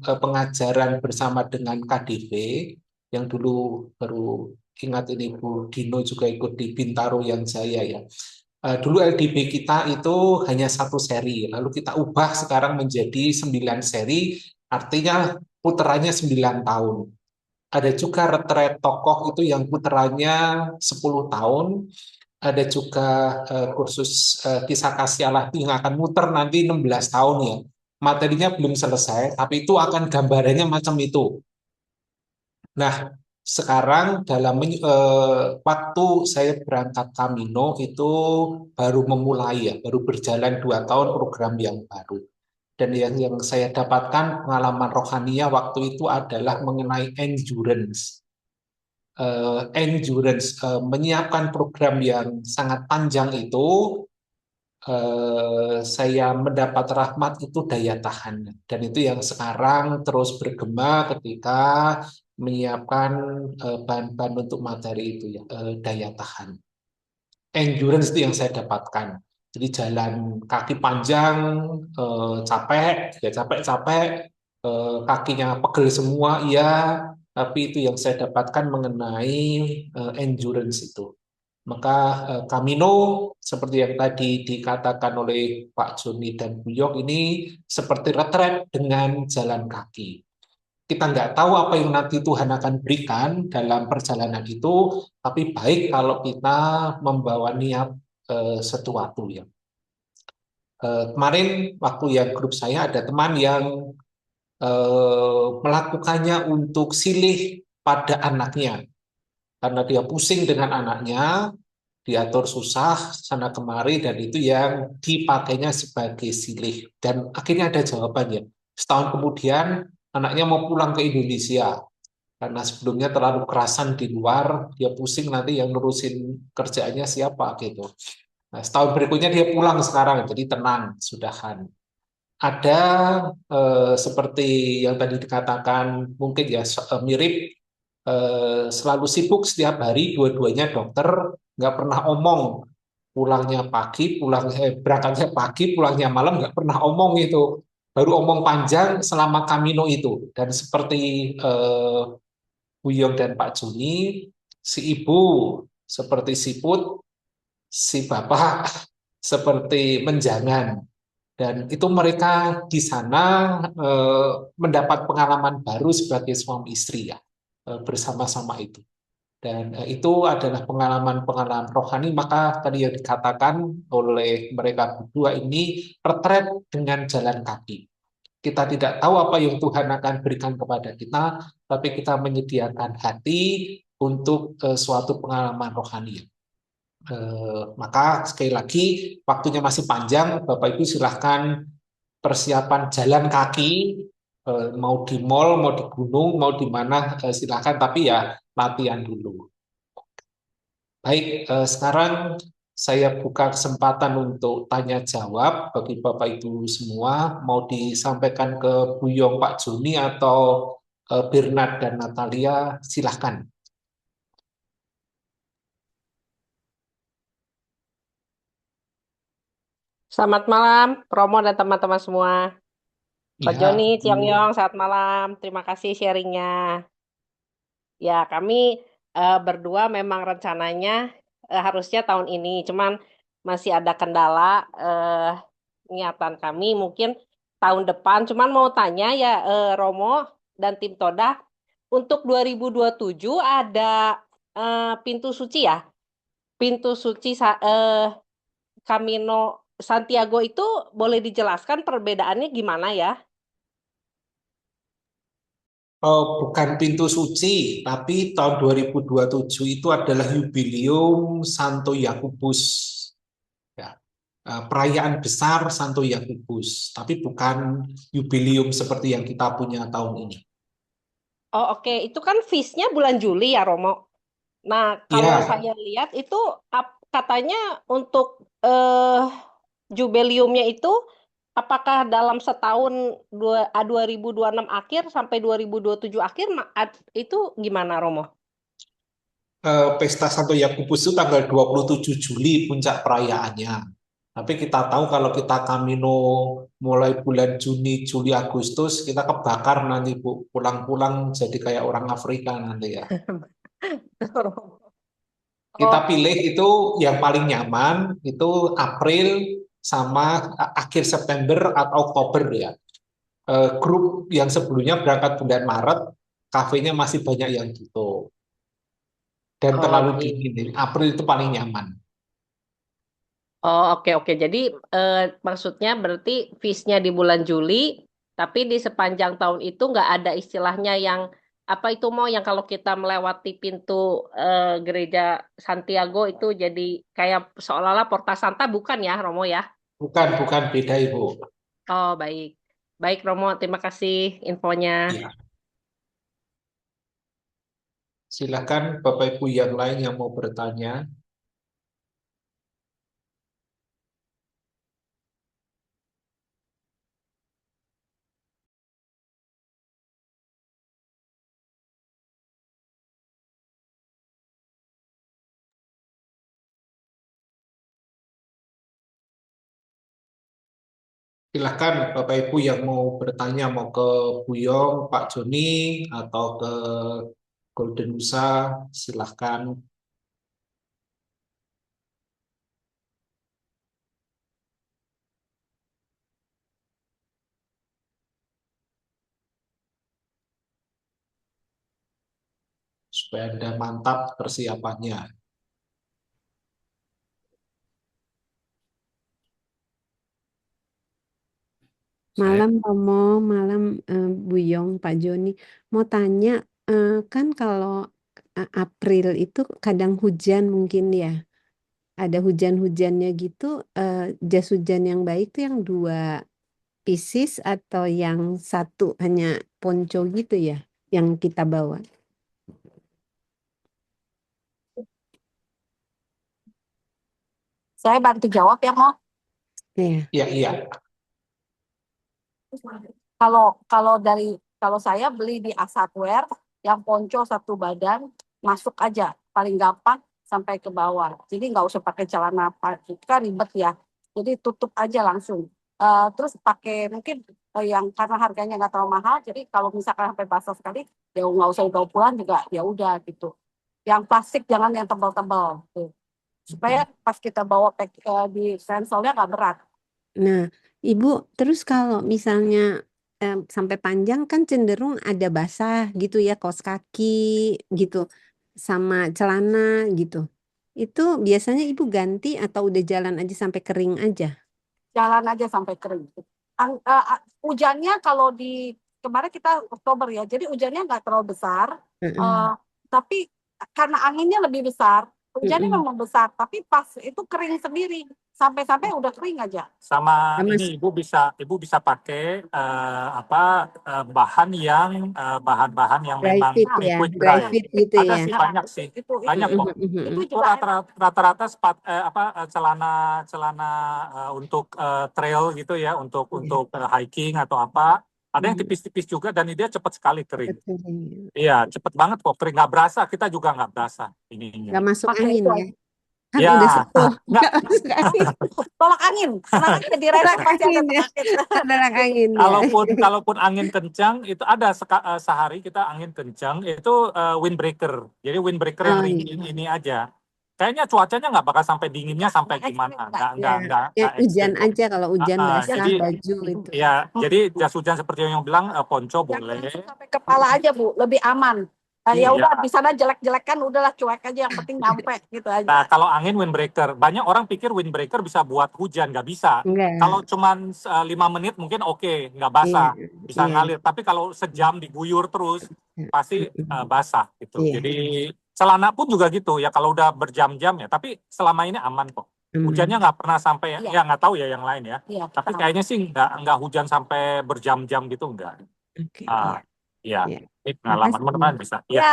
pengajaran bersama dengan KDV yang dulu baru ingat ini Bu Dino juga ikut di Bintaro yang Jaya ya. Dulu LDB kita itu hanya 1 seri, lalu kita ubah sekarang menjadi 9 seri, artinya puterannya 9 tahun. Ada juga retret tokoh itu yang puterannya 10 tahun, ada juga kursus kisah kasih Allah yang akan muter nanti 16 tahun ya. Materinya belum selesai, tapi itu akan gambarannya macam itu. Nah, sekarang dalam waktu saya berangkat Kamino itu baru memulai ya, baru berjalan 2 tahun program yang baru. Dan yang saya dapatkan pengalaman rohania waktu itu adalah mengenai endurance. Menyiapkan program yang sangat panjang itu, saya mendapat rahmat itu daya tahan. Dan itu yang sekarang terus bergema ketika menyiapkan bahan-bahan untuk materi itu ya, daya tahan. Endurance itu yang saya dapatkan. Jadi jalan kaki panjang, capek, ya capek-capek, kakinya pegel semua, iya, tapi itu yang saya dapatkan mengenai endurance itu. Maka Kamino, seperti yang tadi dikatakan oleh Pak Joni dan Bu Yok, ini seperti retret dengan jalan kaki. Kita nggak tahu apa yang nanti Tuhan akan berikan dalam perjalanan itu, tapi baik kalau kita membawa niat sesuatu ya. Kemarin waktu yang grup saya ada teman yang melakukannya untuk silih pada anaknya. Karena dia pusing dengan anaknya, diatur susah sana kemari, dan itu yang dipakainya sebagai silih. Dan akhirnya ada jawabannya. Setahun kemudian anaknya mau pulang ke Indonesia karena sebelumnya terlalu kerasan di luar, dia pusing nanti yang ngurusin kerjaannya siapa gitu. Nah, setahun berikutnya dia pulang sekarang, jadi tenang, sudahan. Ada seperti yang tadi dikatakan, mungkin ya mirip, selalu sibuk setiap hari, dua-duanya dokter, nggak pernah omong. Pulangnya pagi, berangkatnya pagi, pulangnya malam, nggak pernah omong itu. Baru omong panjang selama Kamino itu. Dan seperti Bu Yong dan Pak Joni, si ibu seperti siput, si bapak seperti menjangan. Dan itu mereka di sana mendapat pengalaman baru sebagai suami istri ya, bersama-sama itu. Dan itu adalah pengalaman-pengalaman rohani, maka tadi yang dikatakan oleh mereka berdua ini tertret dengan jalan kaki. Kita tidak tahu apa yang Tuhan akan berikan kepada kita, tapi kita menyediakan hati untuk suatu pengalaman rohani. Maka sekali lagi, waktunya masih panjang, Bapak Ibu silahkan persiapan jalan kaki, mau di mall, mau di gunung, mau di mana, silahkan, tapi ya latihan dulu. Baik, sekarang saya buka kesempatan untuk tanya jawab bagi Bapak Ibu semua. Mau disampaikan ke Bu Yong, Pak Joni, atau Bernard dan Natalia, silahkan. Selamat malam, Romo dan teman-teman semua. Pak Ya, Joni, Ciong Bu. Yong, selamat malam. Terima kasih sharingnya. Ya, kami berdua memang rencananya harusnya tahun ini, cuman masih ada kendala niatan kami mungkin tahun depan. Cuman mau tanya ya Romo dan tim Toda, untuk 2027 ada pintu suci ya? Pintu suci Camino Santiago itu boleh dijelaskan perbedaannya gimana ya? Bukan pintu suci, tapi tahun 2027 itu adalah Jubileum Santo Yakubus. Ya, perayaan besar Santo Yakubus, tapi bukan jubileum seperti yang kita punya tahun ini. Oh oke, itu kan feast-nya bulan Juli ya Romo. Nah kalau Ya, saya lihat itu katanya untuk jubileumnya itu apakah dalam setahun 2026 akhir sampai 2027 akhir itu gimana Romo? Pesta Santo Yakubus itu tanggal 27 Juli puncak perayaannya. Tapi kita tahu kalau kita Camino mulai bulan Juni, Juli, Agustus, kita kebakar nanti, Bu. Pulang-pulang jadi kayak orang Afrika nanti ya. Kita Oh, pilih itu yang paling nyaman, itu April sama akhir September atau Oktober ya. Grup yang sebelumnya berangkat bulan Maret, kafenya masih banyak yang tutup. Dan oh terlalu baik. dingin. April itu paling nyaman. Oh oke oke. Jadi maksudnya berarti fees-nya di bulan Juli, tapi di sepanjang tahun itu nggak ada istilahnya yang apa itu mau yang kalau kita melewati pintu gereja Santiago itu jadi kayak seolah-olah Porta Santa bukan ya Romo ya? Bukan, bukan beda Ibu. Oh baik. Baik Romo, terima kasih infonya. Ya. Silakan Bapak Ibu yang lain yang mau bertanya. Silakan Bapak Ibu yang mau bertanya, mau ke Bu Yong, Pak Joni, atau ke Golden Nusa, silahkan. Supaya Anda mantap persiapannya. Malam Romo, malam Bu Yong, Pak Joni. Mau tanya, kan kalau April itu kadang hujan mungkin ya. ada hujan-hujannya gitu, jas hujan yang baik tuh yang 2 pieces atau yang satu hanya ponco gitu ya yang kita bawa. Saya bantu jawab ya, Mo. Iya. Iya, iya. Kalau saya beli di Asatware yang ponco satu badan masuk aja paling gampang sampai ke bawah. Jadi nggak usah pakai celana itu kan ribet ya. Jadi tutup aja langsung. Terus pakai mungkin yang karena harganya nggak terlalu mahal. Jadi kalau misalkan sampai basah sekali ya nggak usah dibawa pulang juga ya udah gitu. Yang plastik jangan yang tebal-tebal. Gitu. Supaya pas kita bawa di ranselnya nggak berat. Nah, Ibu, terus kalau misalnya sampai panjang kan cenderung ada basah gitu ya, kaos kaki gitu, sama celana gitu. Itu biasanya Ibu ganti atau udah jalan aja sampai kering aja? Jalan aja sampai kering. Hujannya kalau di kemarin kita Oktober ya, jadi hujannya nggak terlalu besar, Heeh. tapi karena anginnya lebih besar, hujannya Mm-mm. memang besar, tapi pas itu kering sendiri, sampai-sampai udah kering aja. Sama Sama ini ibu bisa pakai bahan-bahan yang dry memang fit ya, liquid dry dry. fit gitu Ada ya. sih banyak sih, banyak kok. Itu Itu juga rata-rata celana untuk trail gitu ya, untuk hiking atau apa. Ada yang tipis-tipis juga dan dia cepat sekali kering. Cepet kering. Iya, cepet banget kok kering, nggak berasa. Kita juga nggak berasa ininya. Nggak masuk pakai angin itu ya. Kan Ya, udah sepuh, nggak. nggak masuk angin. tolak angin, tenang aja di Tolak ransom pasti ada angin ya. angin. Tolak angin ya. Kalaupun angin kencang itu ada sehari kita angin kencang itu windbreaker. Jadi windbreaker yang Oh, ringin ini aja. Kayaknya cuacanya nggak bakal sampai dinginnya sampai Nggak gimana. ekstrim, ya. Nggak Ya, hujan ekstrim kok. aja kalau hujan basah Jadi baju itu. ya, jadi jas hujan seperti yang bilang ponco Yang boleh. langsung sampai kepala aja Bu, lebih aman. Ya Iya. udah di sana jelek-jelek kan udahlah cuek aja yang penting nyampe gitu Nah, aja. kalau angin windbreaker, banyak orang pikir windbreaker bisa buat hujan, nggak bisa. Enggak. Kalau cuman 5 menit mungkin oke, nggak basah, Iya, bisa iya. ngalir. Tapi kalau sejam diguyur terus, pasti basah gitu. Iya. Jadi celana pun juga gitu ya, kalau udah berjam-jam ya. Tapi selama ini aman kok. Aman. Hujannya nggak pernah sampai, Iya. ya nggak tahu ya yang lain ya. Iya, Tapi tahu. kayaknya sih nggak hujan sampai berjam-jam gitu enggak. Oke, Iya. iya. Ini pengalaman Makasih. teman-teman bisa. Iya. Ya,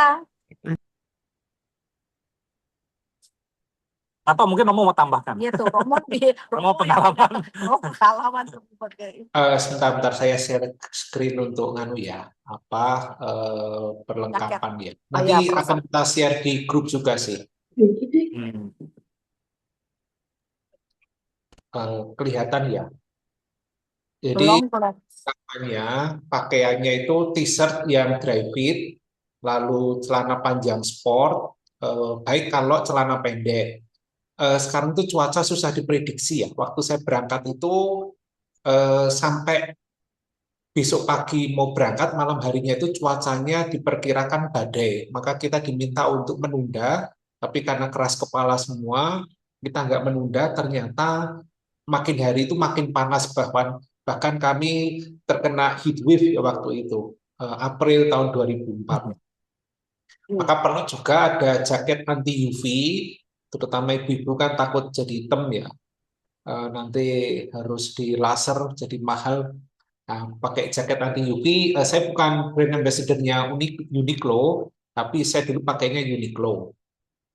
Atau mungkin Romo mau tambahkan. gitu. Romo Romo pengalaman. pengalaman tuh pakai itu. Sebentar saya share screen untuk nganu ya, perlengkapan ya. Nanti iya, akan kita share di grup juga sih. Kelihatan ya. Jadi Belum kelihatan. pakaiannya itu t-shirt yang dry fit, lalu celana panjang sport, baik kalau celana pendek. Sekarang itu cuaca susah diprediksi ya. Waktu saya berangkat itu sampai besok pagi mau berangkat, malam harinya itu cuacanya diperkirakan badai. Maka kita diminta untuk menunda, tapi karena keras kepala semua, kita nggak menunda. Ternyata makin hari itu makin panas, bahkan kami terkena heat wave ya waktu itu, April tahun 2004. Maka perlu juga ada jaket anti UV, terutama ibu-ibu kan takut jadi hitam ya. Nanti harus di laser jadi mahal. Nah, pakai jaket anti UV, saya bukan brand ambassador-nya Uniqlo, tapi saya dulu pakainya Uniqlo.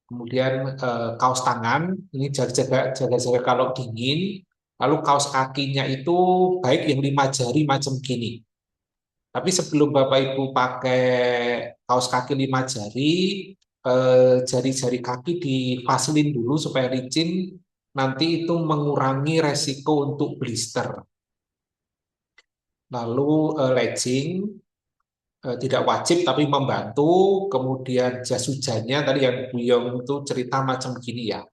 Kemudian kaos tangan, ini jaga-jaga kalau dingin. Lalu kaos kakinya itu baik yang 5 jari macam gini. Tapi sebelum Bapak Ibu pakai kaos kaki 5 jari, jari-jari kaki divaselin dulu supaya licin, nanti itu mengurangi resiko untuk blister. Lalu legging, tidak wajib tapi membantu. Kemudian jas hujannya tadi yang Bu Yong itu cerita macam gini ya.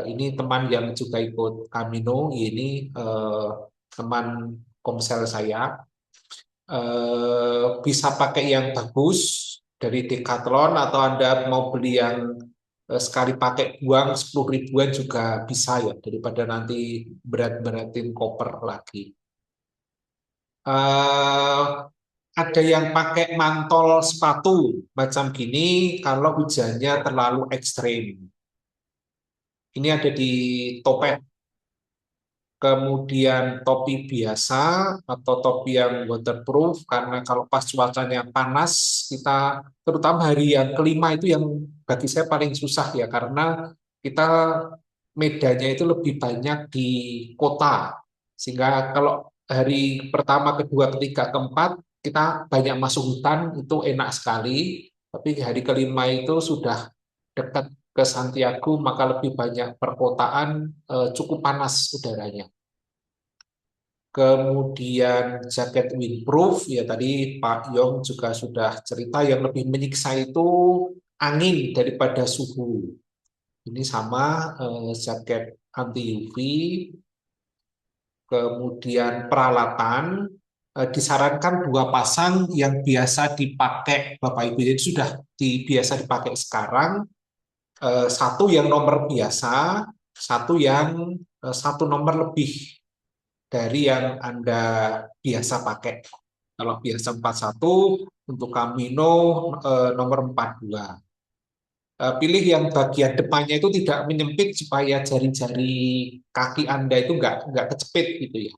Ini teman yang juga ikut Camino, ini teman komsel saya. Bisa pakai yang bagus dari Decathlon atau Anda mau beli yang sekali pakai buang 10 ribuan juga bisa ya, daripada nanti berat-beratin koper lagi. Ada yang pakai mantol sepatu macam gini kalau hujannya terlalu ekstrim. Ini ada di topeng. Kemudian topi biasa atau topi yang waterproof, karena kalau pas cuacanya panas, kita terutama hari yang kelima itu yang bagi saya paling susah ya, karena kita medannya itu lebih banyak di kota. Sehingga kalau hari pertama, kedua, ketiga, keempat, kita banyak masuk hutan, itu enak sekali. Tapi hari kelima itu sudah dekat ke Santiago, maka lebih banyak perkotaan, cukup panas udaranya. Kemudian jaket windproof, ya tadi Pak Yong juga sudah cerita, yang lebih menyiksa itu angin daripada suhu. Ini sama jaket anti UV. Kemudian peralatan, disarankan 2 pasang yang biasa dipakai Bapak Ibu, jadi sudah biasa dipakai sekarang. Satu yang nomor biasa, satu yang satu nomor lebih dari yang Anda biasa pakai. Kalau biasa 41, untuk Camino nomor 42. Pilih yang bagian depannya itu tidak menyempit supaya jari-jari kaki Anda itu nggak kecepit gitu ya.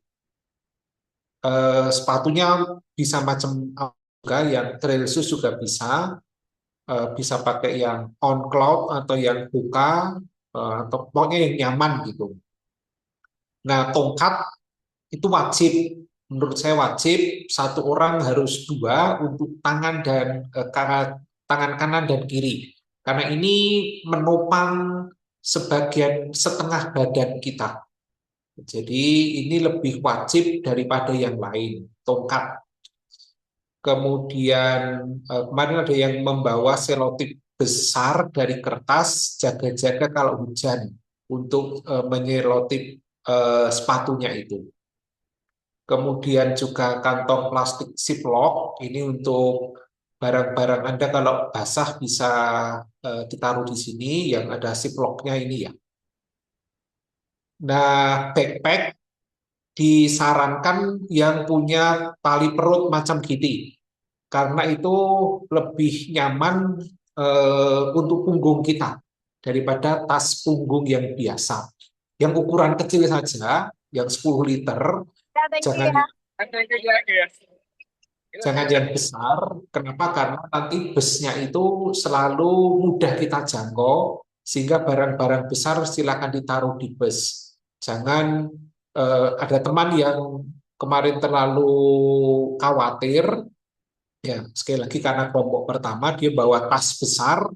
Sepatunya bisa macam juga, yang trail shoes juga bisa. Bisa pakai yang on cloud atau yang buka, atau pokoknya yang nyaman gitu. Nah, tongkat itu wajib, menurut saya wajib, satu orang harus 2 untuk tangan dan tangan kanan dan kiri, karena ini menopang sebagian setengah badan kita. Jadi ini lebih wajib daripada yang lain, tongkat. Kemudian kemarin ada yang membawa selotip besar dari kertas, jaga-jaga kalau hujan, untuk menyelotip sepatunya itu. Kemudian juga kantong plastik Ziploc, ini untuk barang-barang Anda kalau basah bisa ditaruh di sini, yang ada Ziploc-nya ini ya. Nah, backpack disarankan yang punya tali perut macam gini, karena itu lebih nyaman untuk punggung kita daripada tas punggung yang biasa. Yang ukuran kecil saja, yang 10 liter, jangan jangan yang besar. Kenapa? Karena nanti busnya itu selalu mudah kita jangkau, sehingga barang-barang besar silakan ditaruh di bus. Jangan ada teman yang kemarin terlalu khawatir, ya sekali lagi karena kelompok pertama dia bawa tas besar,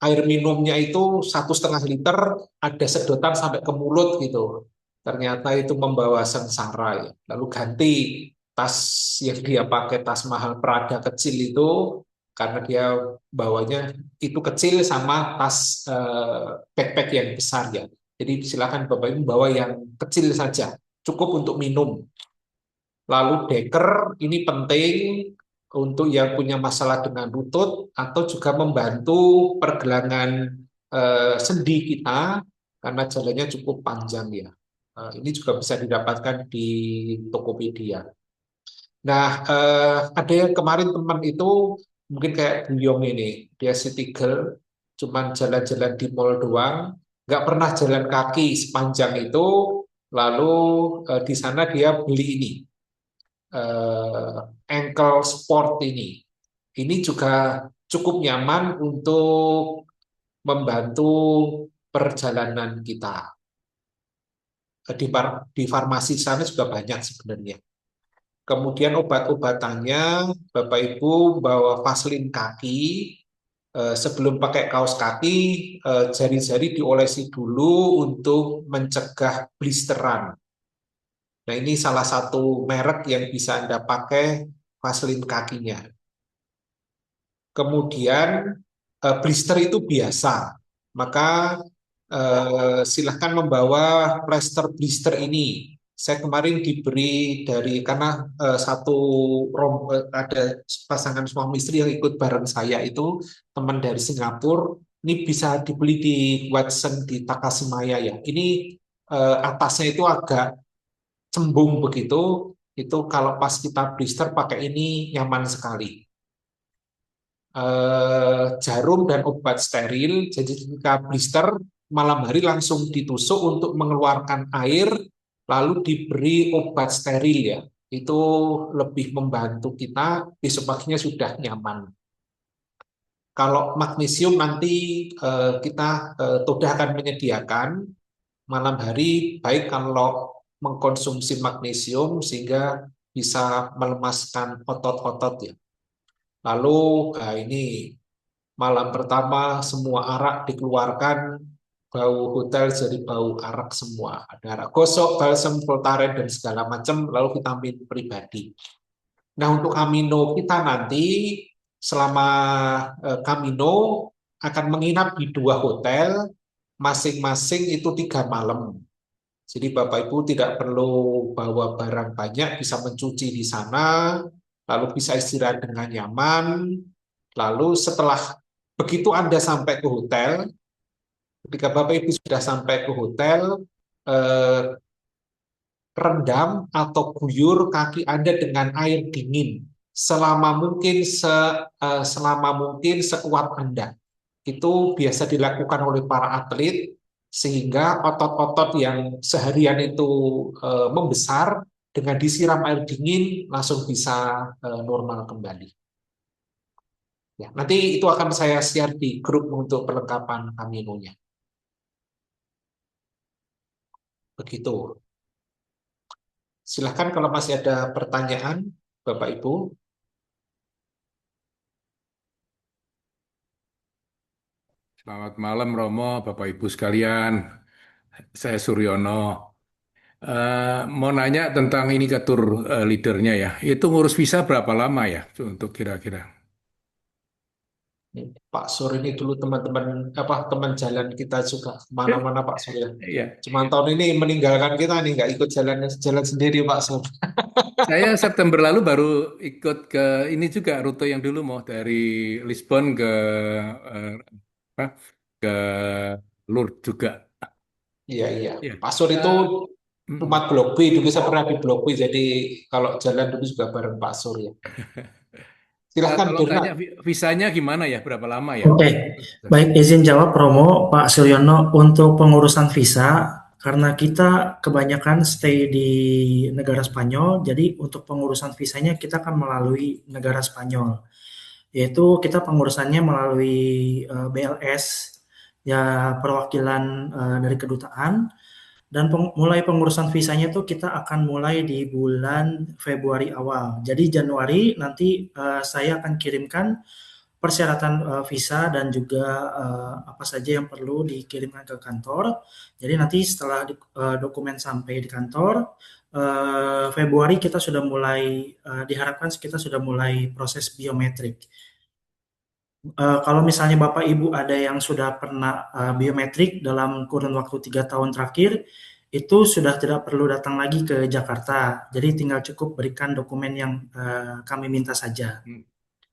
air minumnya itu 1,5 liter, ada sedotan sampai ke mulut gitu. Ternyata itu membawa sengsara ya. Lalu ganti tas yang dia pakai, tas mahal Prada kecil itu, karena dia bawanya itu kecil, sama tas backpack yang besar ya. Jadi silakan Bapak Ibu bawa yang kecil saja, cukup untuk minum. Lalu deker, ini penting untuk yang punya masalah dengan lutut atau juga membantu pergelangan sendi kita, karena jalannya cukup panjang ya. Ini juga bisa didapatkan di Tokopedia. Nah, ada yang kemarin teman itu mungkin kayak Bu Yong ini, dia city girl, cuman jalan-jalan di mall doang, nggak pernah jalan kaki sepanjang itu. Lalu di sana dia beli ini, ankle sport ini. Ini juga cukup nyaman untuk membantu perjalanan kita. Di farmasi sana juga banyak sebenarnya. Kemudian obat-obatannya, Bapak Ibu bawa vaselin kaki. Sebelum pakai kaos kaki, jari-jari diolesi dulu untuk mencegah blisteran. Nah, ini salah satu merek yang bisa Anda pakai vaselin kakinya. Kemudian blister itu biasa, maka silahkan membawa plester blister ini. Saya kemarin diberi karena ada pasangan suami istri yang ikut bareng saya itu, teman dari Singapura. Ini bisa dibeli di Watson di Takashimaya ya. Ini atasnya itu agak cembung begitu. Itu kalau pas kita blister pakai ini nyaman sekali. Jarum dan obat steril. Jadi ketika blister malam hari langsung ditusuk untuk mengeluarkan air, lalu diberi obat steril ya. Itu lebih membantu kita, besok paginya sudah nyaman. Kalau magnesium nanti kita Toda akan menyediakan malam hari, baik kalau mengkonsumsi magnesium sehingga bisa melemaskan otot-otot ya. Lalu ini malam pertama semua arak dikeluarkan, bau hotel jadi bau arak semua. Ada arak gosok, balsam, Voltaren, dan segala macam, lalu vitamin pribadi. Nah, untuk amino kita nanti selama Camino akan menginap di 2 hotel, masing-masing itu 3 malam. Jadi Bapak Ibu tidak perlu bawa barang banyak, bisa mencuci di sana, lalu bisa istirahat dengan nyaman. Lalu setelah begitu Anda sampai ke hotel, ketika Bapak Ibu sudah sampai ke hotel, eh, rendam atau guyur kaki Anda dengan air dingin selama mungkin sekuat Anda. Itu biasa dilakukan oleh para atlet sehingga otot-otot yang seharian itu membesar dengan disiram air dingin langsung bisa normal kembali. Ya, nanti itu akan saya share di grup untuk perlengkapan Camino-nya. Begitu. Silahkan kalau masih ada pertanyaan, Bapak Ibu. Selamat malam Romo, Bapak Ibu sekalian. Saya Suryono. Mau nanya tentang ini tur leadernya ya. Itu ngurus visa berapa lama ya untuk kira-kira? Pak Sur ini dulu teman jalan kita juga kemana-mana Pak Sur ya. Iya. Cuman tahun ini meninggalkan kita nih, nggak ikut jalan sendiri Pak Sur. Saya September lalu baru ikut ke ini juga rute yang dulu mau dari Lisbon ke eh, apa, ke Lourdes juga. Iya iya. Iya. Pak Sur itu Mm-mm. rumah Blok B, dulu saya pernah di Blok B, jadi kalau jalan dulu juga bareng Pak Sur ya. Silahkan Kalau Bernard. tanya visanya gimana ya? Berapa lama ya? Oke, baik izin jawab Romo, Pak Suryono, untuk pengurusan visa, karena kita kebanyakan stay di negara Spanyol, jadi untuk pengurusan visanya kita akan melalui negara Spanyol, yaitu kita pengurusannya melalui BLS, ya perwakilan dari kedutaan, dan mulai pengurusan visanya tuh kita akan mulai di bulan Februari awal. Jadi Januari nanti saya akan kirimkan persyaratan visa dan juga apa saja yang perlu dikirimkan ke kantor. Jadi nanti setelah dokumen sampai di kantor, Februari kita sudah mulai diharapkan kita sudah mulai proses biometrik. Kalau misalnya Bapak Ibu ada yang sudah pernah biometrik dalam kurun waktu 3 tahun terakhir, itu sudah tidak perlu datang lagi ke Jakarta. Jadi tinggal cukup berikan dokumen yang kami minta saja.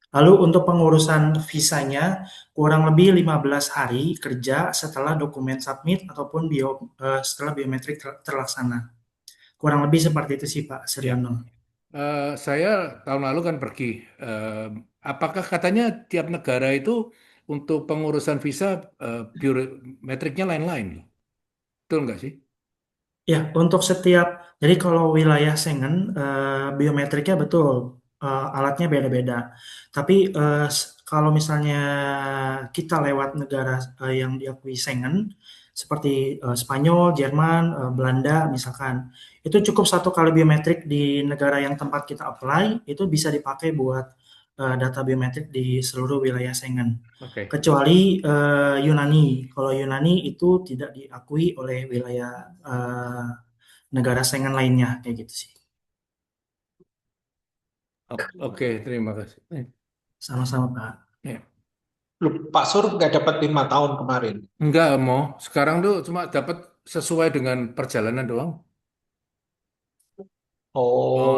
Lalu untuk pengurusan visanya kurang lebih 15 hari kerja setelah dokumen submit ataupun setelah biometrik terlaksana. Kurang lebih seperti itu sih Pak Suryono. Saya tahun lalu kan pergi. Apakah katanya tiap negara itu untuk pengurusan visa biometriknya lain-lain? Betul nggak sih? Ya, untuk jadi kalau wilayah Schengen biometriknya betul alatnya beda-beda. Tapi kalau misalnya kita lewat negara yang diakui Schengen seperti Spanyol, Jerman, Belanda misalkan, itu cukup 1 kali biometrik di negara yang tempat kita apply itu bisa dipakai buat data biometrik di seluruh wilayah Schengen. Oke. Kecuali Yunani. Kalau Yunani itu tidak diakui oleh wilayah negara Schengen lainnya, kayak gitu sih. Oke, terima kasih. Sama-sama Pak. Ya. Loh, Pak Sur nggak dapat 5 tahun kemarin. Enggak mau. Sekarang tuh cuma dapat sesuai dengan perjalanan doang.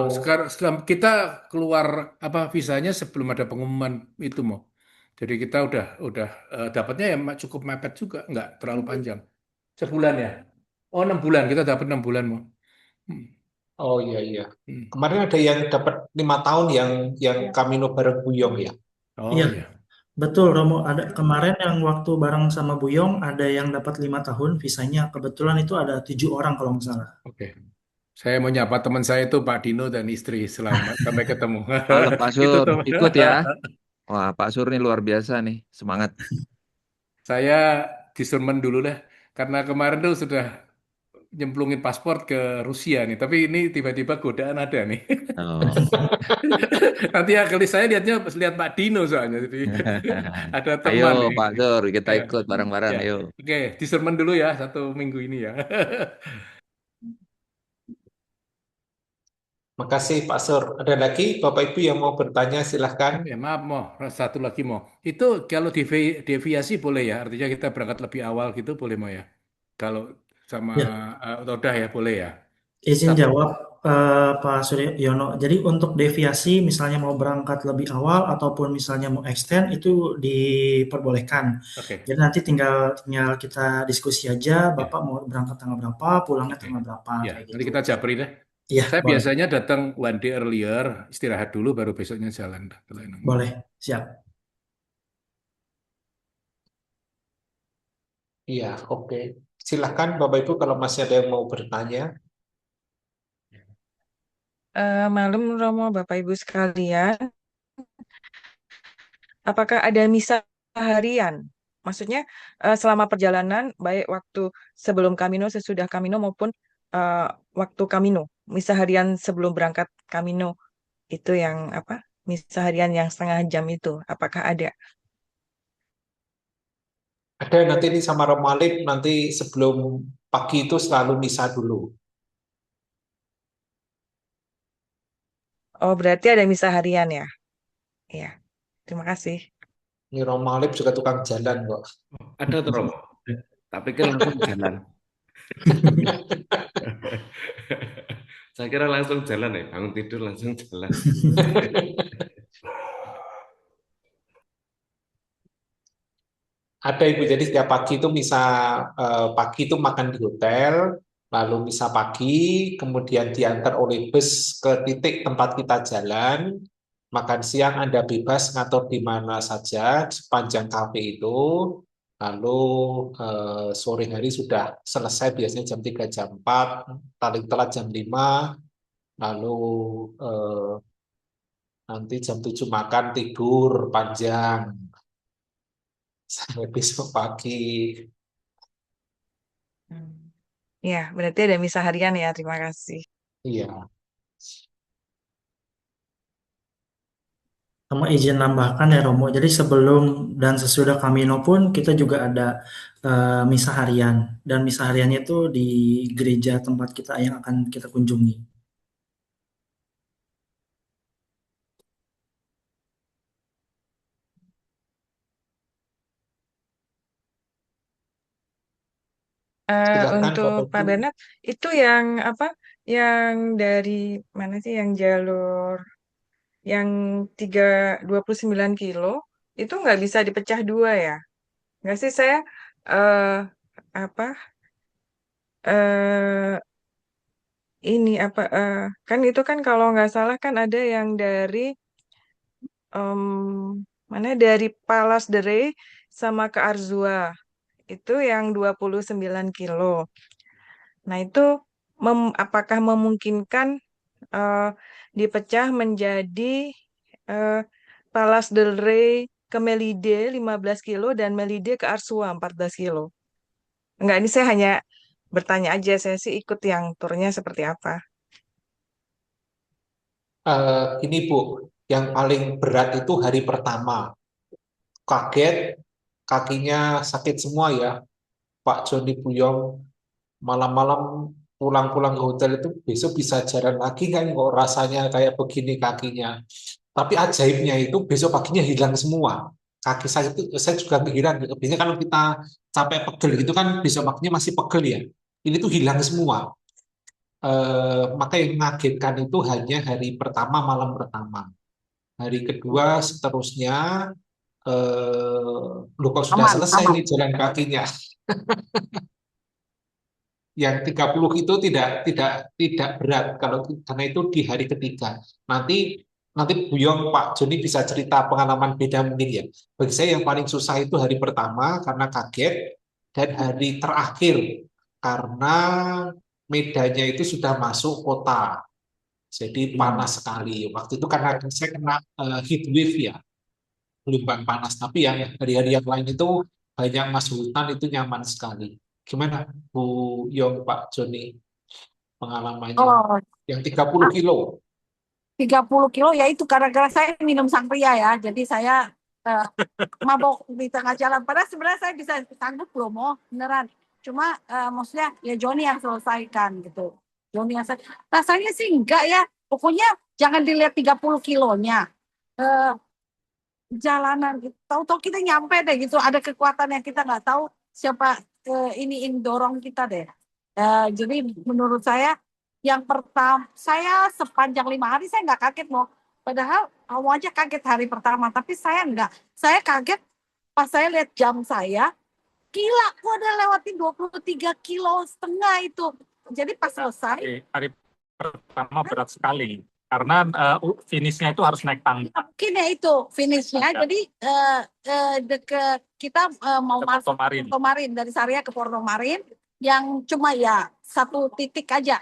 Sekarang kita keluar visanya sebelum ada pengumuman itu mau. Jadi kita udah dapatnya ya cukup mepet juga, nggak terlalu panjang. Sebulan ya? 6 bulan, kita dapat 6 bulan mau. Oh iya iya. Kemarin ada yang dapat 5 tahun yang Camino bareng Buyong ya. Oh Iya. iya. Betul, Romo. Ada kemarin yang waktu bareng sama Buyong ada yang dapat 5 tahun visanya. Kebetulan itu ada 7 orang kalau nggak salah. Oke. Saya mau nyapa teman saya itu Pak Dino dan istri. Selamat sampai ketemu. Halo Pak Itu Sur, teman. ikut ya. Wah, Pak Sur nih luar biasa nih, semangat. Saya disermen dulu lah. Karena kemarin tuh sudah nyemplungin paspor ke Rusia nih. Tapi ini tiba-tiba godaan ada nih. Oh. Nanti ya kali saya lihat Pak Dino soalnya. Jadi ada Ayo teman nih. Pak Sur, kita Ya, ikut bareng-bareng, ya. ayo. Oke, disermen dulu ya 1 minggu ini ya. Makasih Pak Sur. Ada lagi Bapak Ibu yang mau bertanya silahkan. Ya, maaf, mau satu lagi mau. Itu kalau deviasi boleh ya? Artinya kita berangkat lebih awal gitu boleh mau ya? Kalau sama Ya, udah ya boleh ya. izin Tapi jawab Pak Suryono. Jadi untuk deviasi misalnya mau berangkat lebih awal ataupun misalnya mau extend itu diperbolehkan. oke, Jadi nanti tinggal kita diskusi aja, ya, Bapak mau berangkat tanggal berapa, pulangnya oke. tanggal berapa, Ya, kayak nanti gitu. kita japri deh. Iya, Saya boleh. biasanya datang 1 day earlier, istirahat dulu baru besoknya jalan. Kalau enak. Boleh, siap. Iya, oke. Silahkan Bapak Ibu kalau masih ada yang mau bertanya. Malam Romo, Bapak Ibu sekalian, apakah ada misa harian? Maksudnya selama perjalanan, baik waktu sebelum Kamino, sesudah Kamino maupun eh, waktu Kamino, misa harian sebelum berangkat Kamino itu yang apa? Misa harian yang 1/2 jam itu, apakah ada? Ada nanti ini sama Romalip nanti sebelum pagi itu selalu misa dulu. Oh, berarti ada misa harian ya? Iya, terima kasih. Ini Romalip juga tukang jalan kok. Ada tuh Romo. Tak pikir langsung jalan. Saya kira langsung jalan ya, bangun tidur langsung jalan. Ada Ibu, jadi setiap pagi itu misa pagi itu makan di hotel, lalu misa pagi, kemudian diantar oleh bus ke titik tempat kita jalan, makan siang Anda bebas ngatur di mana saja sepanjang kafe itu, lalu sore hari sudah selesai biasanya jam 3 jam 4, paling telat jam 5, lalu eh, nanti jam 7 makan tidur panjang sampai besok pagi. Ya, berarti ada misa harian ya, terima kasih. Iya. Sama izin nambahkan ya Romo, jadi sebelum dan sesudah Kamino pun kita juga ada misa harian. Dan misa hariannya itu di gereja tempat kita yang akan kita kunjungi. Silakan Untuk Bapak Pak Ibu. Bernard, itu yang apa? Yang dari mana sih? Yang jalur yang 29 kilo itu nggak bisa dipecah dua ya? Nggak sih saya eh apa? eh ini apa? Kan itu kan kalau nggak salah kan ada yang dari em, mana dari Palas de Rey sama ke Arzua itu yang 29 kilo. Nah, itu apakah memungkinkan eh, dipecah menjadi eh, Palas del Rey ke Melide 15 kilo dan Melide ke Arsua 14 kilo? Enggak, ini saya hanya bertanya aja, saya sih ikut yang turnya seperti apa. Ini Bu, yang paling berat itu hari pertama. Kaget, kakinya sakit semua ya. Pak Joni Buyong malam-malam pulang-pulang ke hotel itu besok bisa jalan lagi kan kok rasanya kayak begini kakinya. Tapi ajaibnya itu besok paginya hilang semua. Kaki saya juga kehilangan. Biasanya kalau kita capek pegel gitu kan besok paginya masih pegel ya. Ini tuh hilang semua. Maka yang mengagetkan itu hanya hari pertama, malam pertama. Hari kedua seterusnya, loh kok sudah Aman, selesai aman. nih jalan kakinya. Yang 30 itu tidak berat kalau karena itu di hari ketiga. Nanti nanti Bu Yong, Pak Joni bisa cerita pengalaman beda mungkin ya. Bagi saya yang paling susah itu hari pertama karena kaget, dan hari terakhir karena medanya itu sudah masuk kota. Jadi panas sekali. Waktu itu karena saya kena heat wave ya, gelombang panas. Tapi yang hari-hari yang lain itu banyak masuk hutan, itu nyaman sekali. Gimana Bu Yong, Pak Joni, pengalamannya? Oh, Yang 30 kilo. 30 kilo ya itu gara-gara saya minum sangria ya. Jadi saya mabok di tengah jalan. Padahal sebenarnya saya bisa sanggup loh, mau beneran. Cuma maksudnya ya Joni yang selesaikan gitu. Joni yang rasanya sih enggak ya. Pokoknya jangan dilihat 30 kilonya. Eh, Jalanan gitu. Tahu-tahu kita nyampe deh gitu. Ada kekuatan yang kita nggak tahu siapa iniin dorong kita deh. Jadi menurut saya yang pertama, saya sepanjang 5 hari saya nggak kaget mau. Padahal kamu aja kaget hari pertama, tapi saya nggak. Saya kaget pas saya lihat jam saya, gila, aku udah lewatin 23,5 kilo itu. Jadi pas selesai, Hari pertama berat sekali karena finishnya itu harus naik tangga. mungkin ya itu finishnya. Jadi kita mau Ke masuk Porto Marin. Porto Marin, dari Saria ke Porto Marin, yang cuma ya satu titik aja.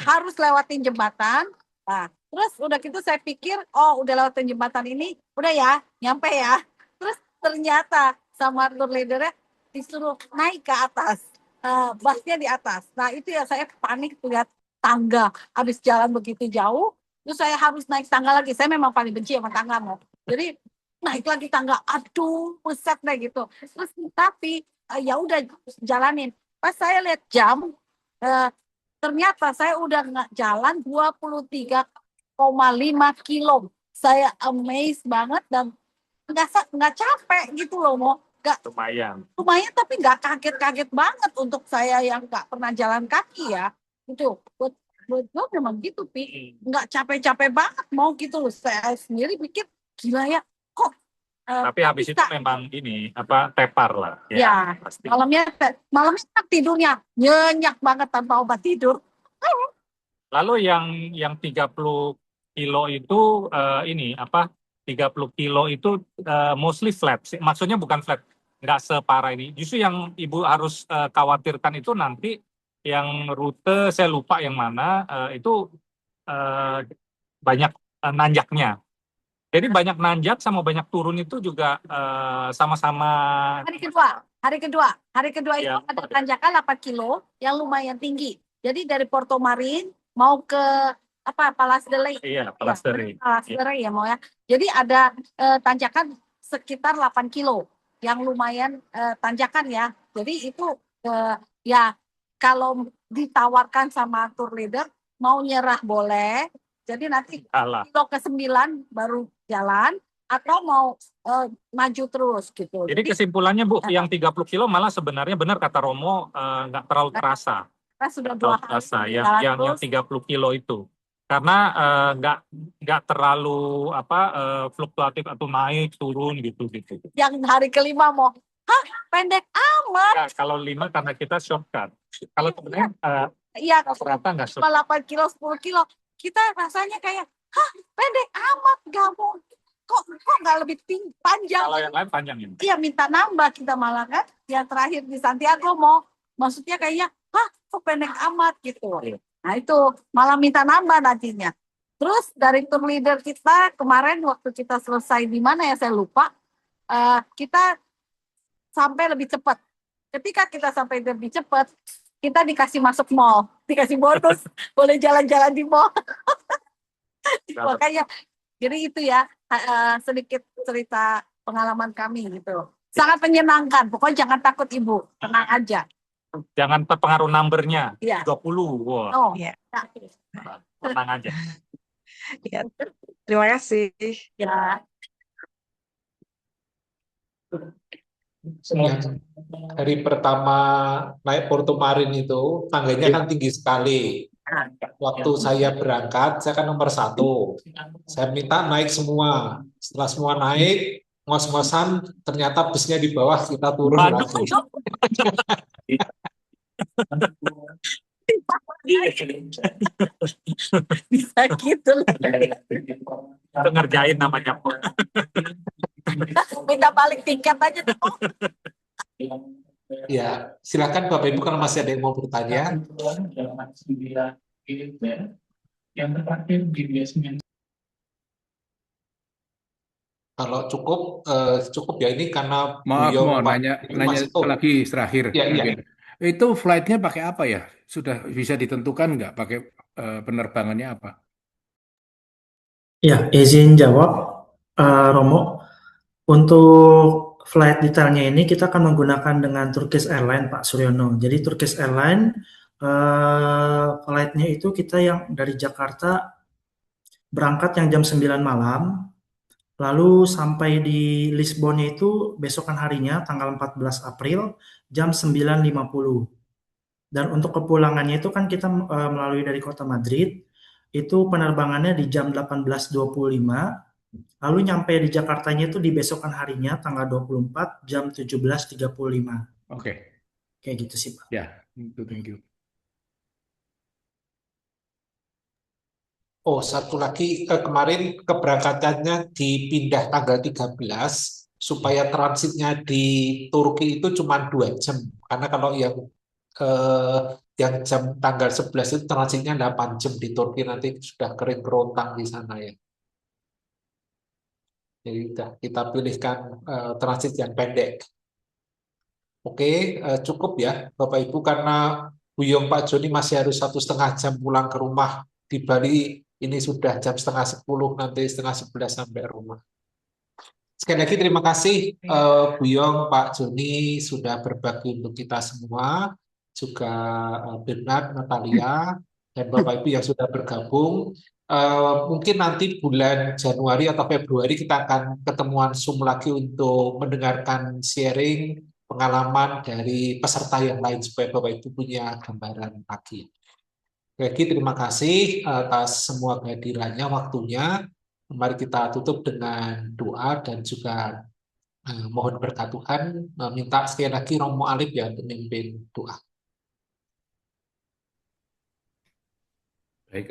Harus lewatin jembatan. Nah, terus udah gitu saya pikir, oh udah lewatin jembatan ini, udah ya, nyampe ya. Terus ternyata sama tour leadernya disuruh naik ke atas, busnya di atas. Nah itu ya saya panik lihat tangga, habis jalan begitu jauh, terus saya harus naik tangga lagi. Saya memang paling benci sama tangga mau. Jadi naik lagi tangga, aduh, pusat deh gitu. Terus tapi ya udah jalanin. Pas saya lihat jam, ternyata saya udah nggak jalan 23,5 kilo. Saya amazed banget dan nggak capek gitu loh, mau lumayan tapi nggak kaget-kaget banget untuk saya yang nggak pernah jalan kaki ya. Itu buat gue memang gitu, Pi, nggak capek-capek banget mau gitu loh. Saya sendiri pikir gila ya, kok Tapi habis itu bisa. memang ini tepar lah. Ya, Pasti. malamnya tidurnya nyenyak banget tanpa obat tidur. Lalu yang 30 kilo itu 30 kilo itu mostly flat. Maksudnya bukan flat, nggak separah ini. Justru yang Ibu harus khawatirkan itu nanti yang rute, saya lupa yang mana, itu banyak nanjaknya. Jadi banyak nanjak sama banyak turun itu juga sama-sama. Hari kedua itu Ya. ada tanjakan 8 kilo yang lumayan tinggi. Jadi dari Porto Marin mau ke Palas de Rey. Iya, Palas de Rey. Palas de Rey ya mau ya. Jadi ada tanjakan sekitar 8 kilo yang lumayan tanjakan ya. Jadi itu ya kalau ditawarkan sama tour leader mau nyerah boleh. Jadi nanti kilo ke-9 baru jalan atau mau maju terus gitu. Jadi kesimpulannya Bu, yang 30 kilo malah sebenarnya benar kata Romo, nggak terlalu terasa. Sudah 2 hari yang 30 kilo itu. Karena nggak terlalu fluktuatif atau naik turun gitu. Yang hari kelima mau, pendek amat. Ya, kalau 5 karena kita shortcut. Kalau sebenarnya rata nggak shortcut. 8 kilo, 10 kilo. Kita rasanya kayak, pendek amat, gak mau. Kok nggak lebih panjang? Kalau yang lain panjang ini. Iya, minta nambah kita malah kan. Yang terakhir di Santiago mau, maksudnya kayaknya, kok pendek amat gitu. Nah itu malah minta nambah nantinya. Terus dari tour leader kita kemarin waktu kita selesai di mana ya saya lupa, kita sampai lebih cepat. Ketika kita sampai lebih cepat, kita dikasih masuk mall, dikasih bonus, boleh jalan-jalan di mall. Makanya, jadi itu ya sedikit cerita pengalaman kami gitu. Sangat menyenangkan, pokoknya jangan takut Ibu, tenang aja. Jangan terpengaruh numbernya, ya. 20. Wow. Oh, ya. Tenang aja. Ya. Terima kasih. Ya. Hari pertama naik Porto Marin itu tangganya kan tinggi sekali. Waktu saya berangkat, saya kan nomor 1. Saya minta naik semua. Setelah semua naik, ngos-ngosan, ternyata busnya di bawah, kita turun lagi. Bisa gitu. Itu ngerjain namanya. Minta balik tiket aja dong. Ya, silakan Bapak Ibu kalau masih ada yang mau bertanya. Kalau cukup ya ini karena Maaf, Buyong mau Pak nanya ini masih lagi terakhir ya iya. mungkin. Itu flightnya pakai apa ya? Sudah bisa ditentukan nggak pakai penerbangannya apa? Ya, izin jawab, Romo. Untuk flight detailnya ini kita akan menggunakan dengan Turkish Airlines, Pak Suryono. Jadi Turkish Airlines flightnya itu kita yang dari Jakarta berangkat yang jam 9 malam, lalu sampai di Lisbonnya itu besokan harinya tanggal 14 April jam 9.50. Dan untuk kepulangannya itu kan kita melalui dari kota Madrid, itu penerbangannya di jam 18.25, lalu nyampe di Jakartanya itu di besokan harinya tanggal 24 jam 17.35. Oke, Kayak gitu sih, Pak. ya, thank you. Oh, satu lagi kemarin keberangkatannya dipindah tanggal 13 supaya transitnya di Turki itu cuma 2 jam. Karena kalau yang jam tanggal 11 itu transitnya 8 jam di Turki, nanti sudah kering kerontang di sana ya. Jadi kita pilihkan transit yang pendek. Oke, cukup ya Bapak Ibu karena Buyong Pak Joni masih harus 1,5 jam pulang ke rumah. Di Bali ini sudah jam 10:30, nanti 10:30 sampai rumah. Sekali lagi terima kasih Buyong Pak Joni sudah berbagi untuk kita semua, juga Bernard, Natalia, dan Bapak Ibu yang sudah bergabung. Mungkin nanti bulan Januari atau Februari kita akan ketemuan Zoom lagi untuk mendengarkan sharing pengalaman dari peserta yang lain supaya Bapak Ibu punya gambaran lagi. Lagi terima kasih atas semua kehadirannya, waktunya. Mari kita tutup dengan doa dan juga mohon berkat Tuhan. Minta sekali lagi Romo Alif ya memimpin doa. Baik,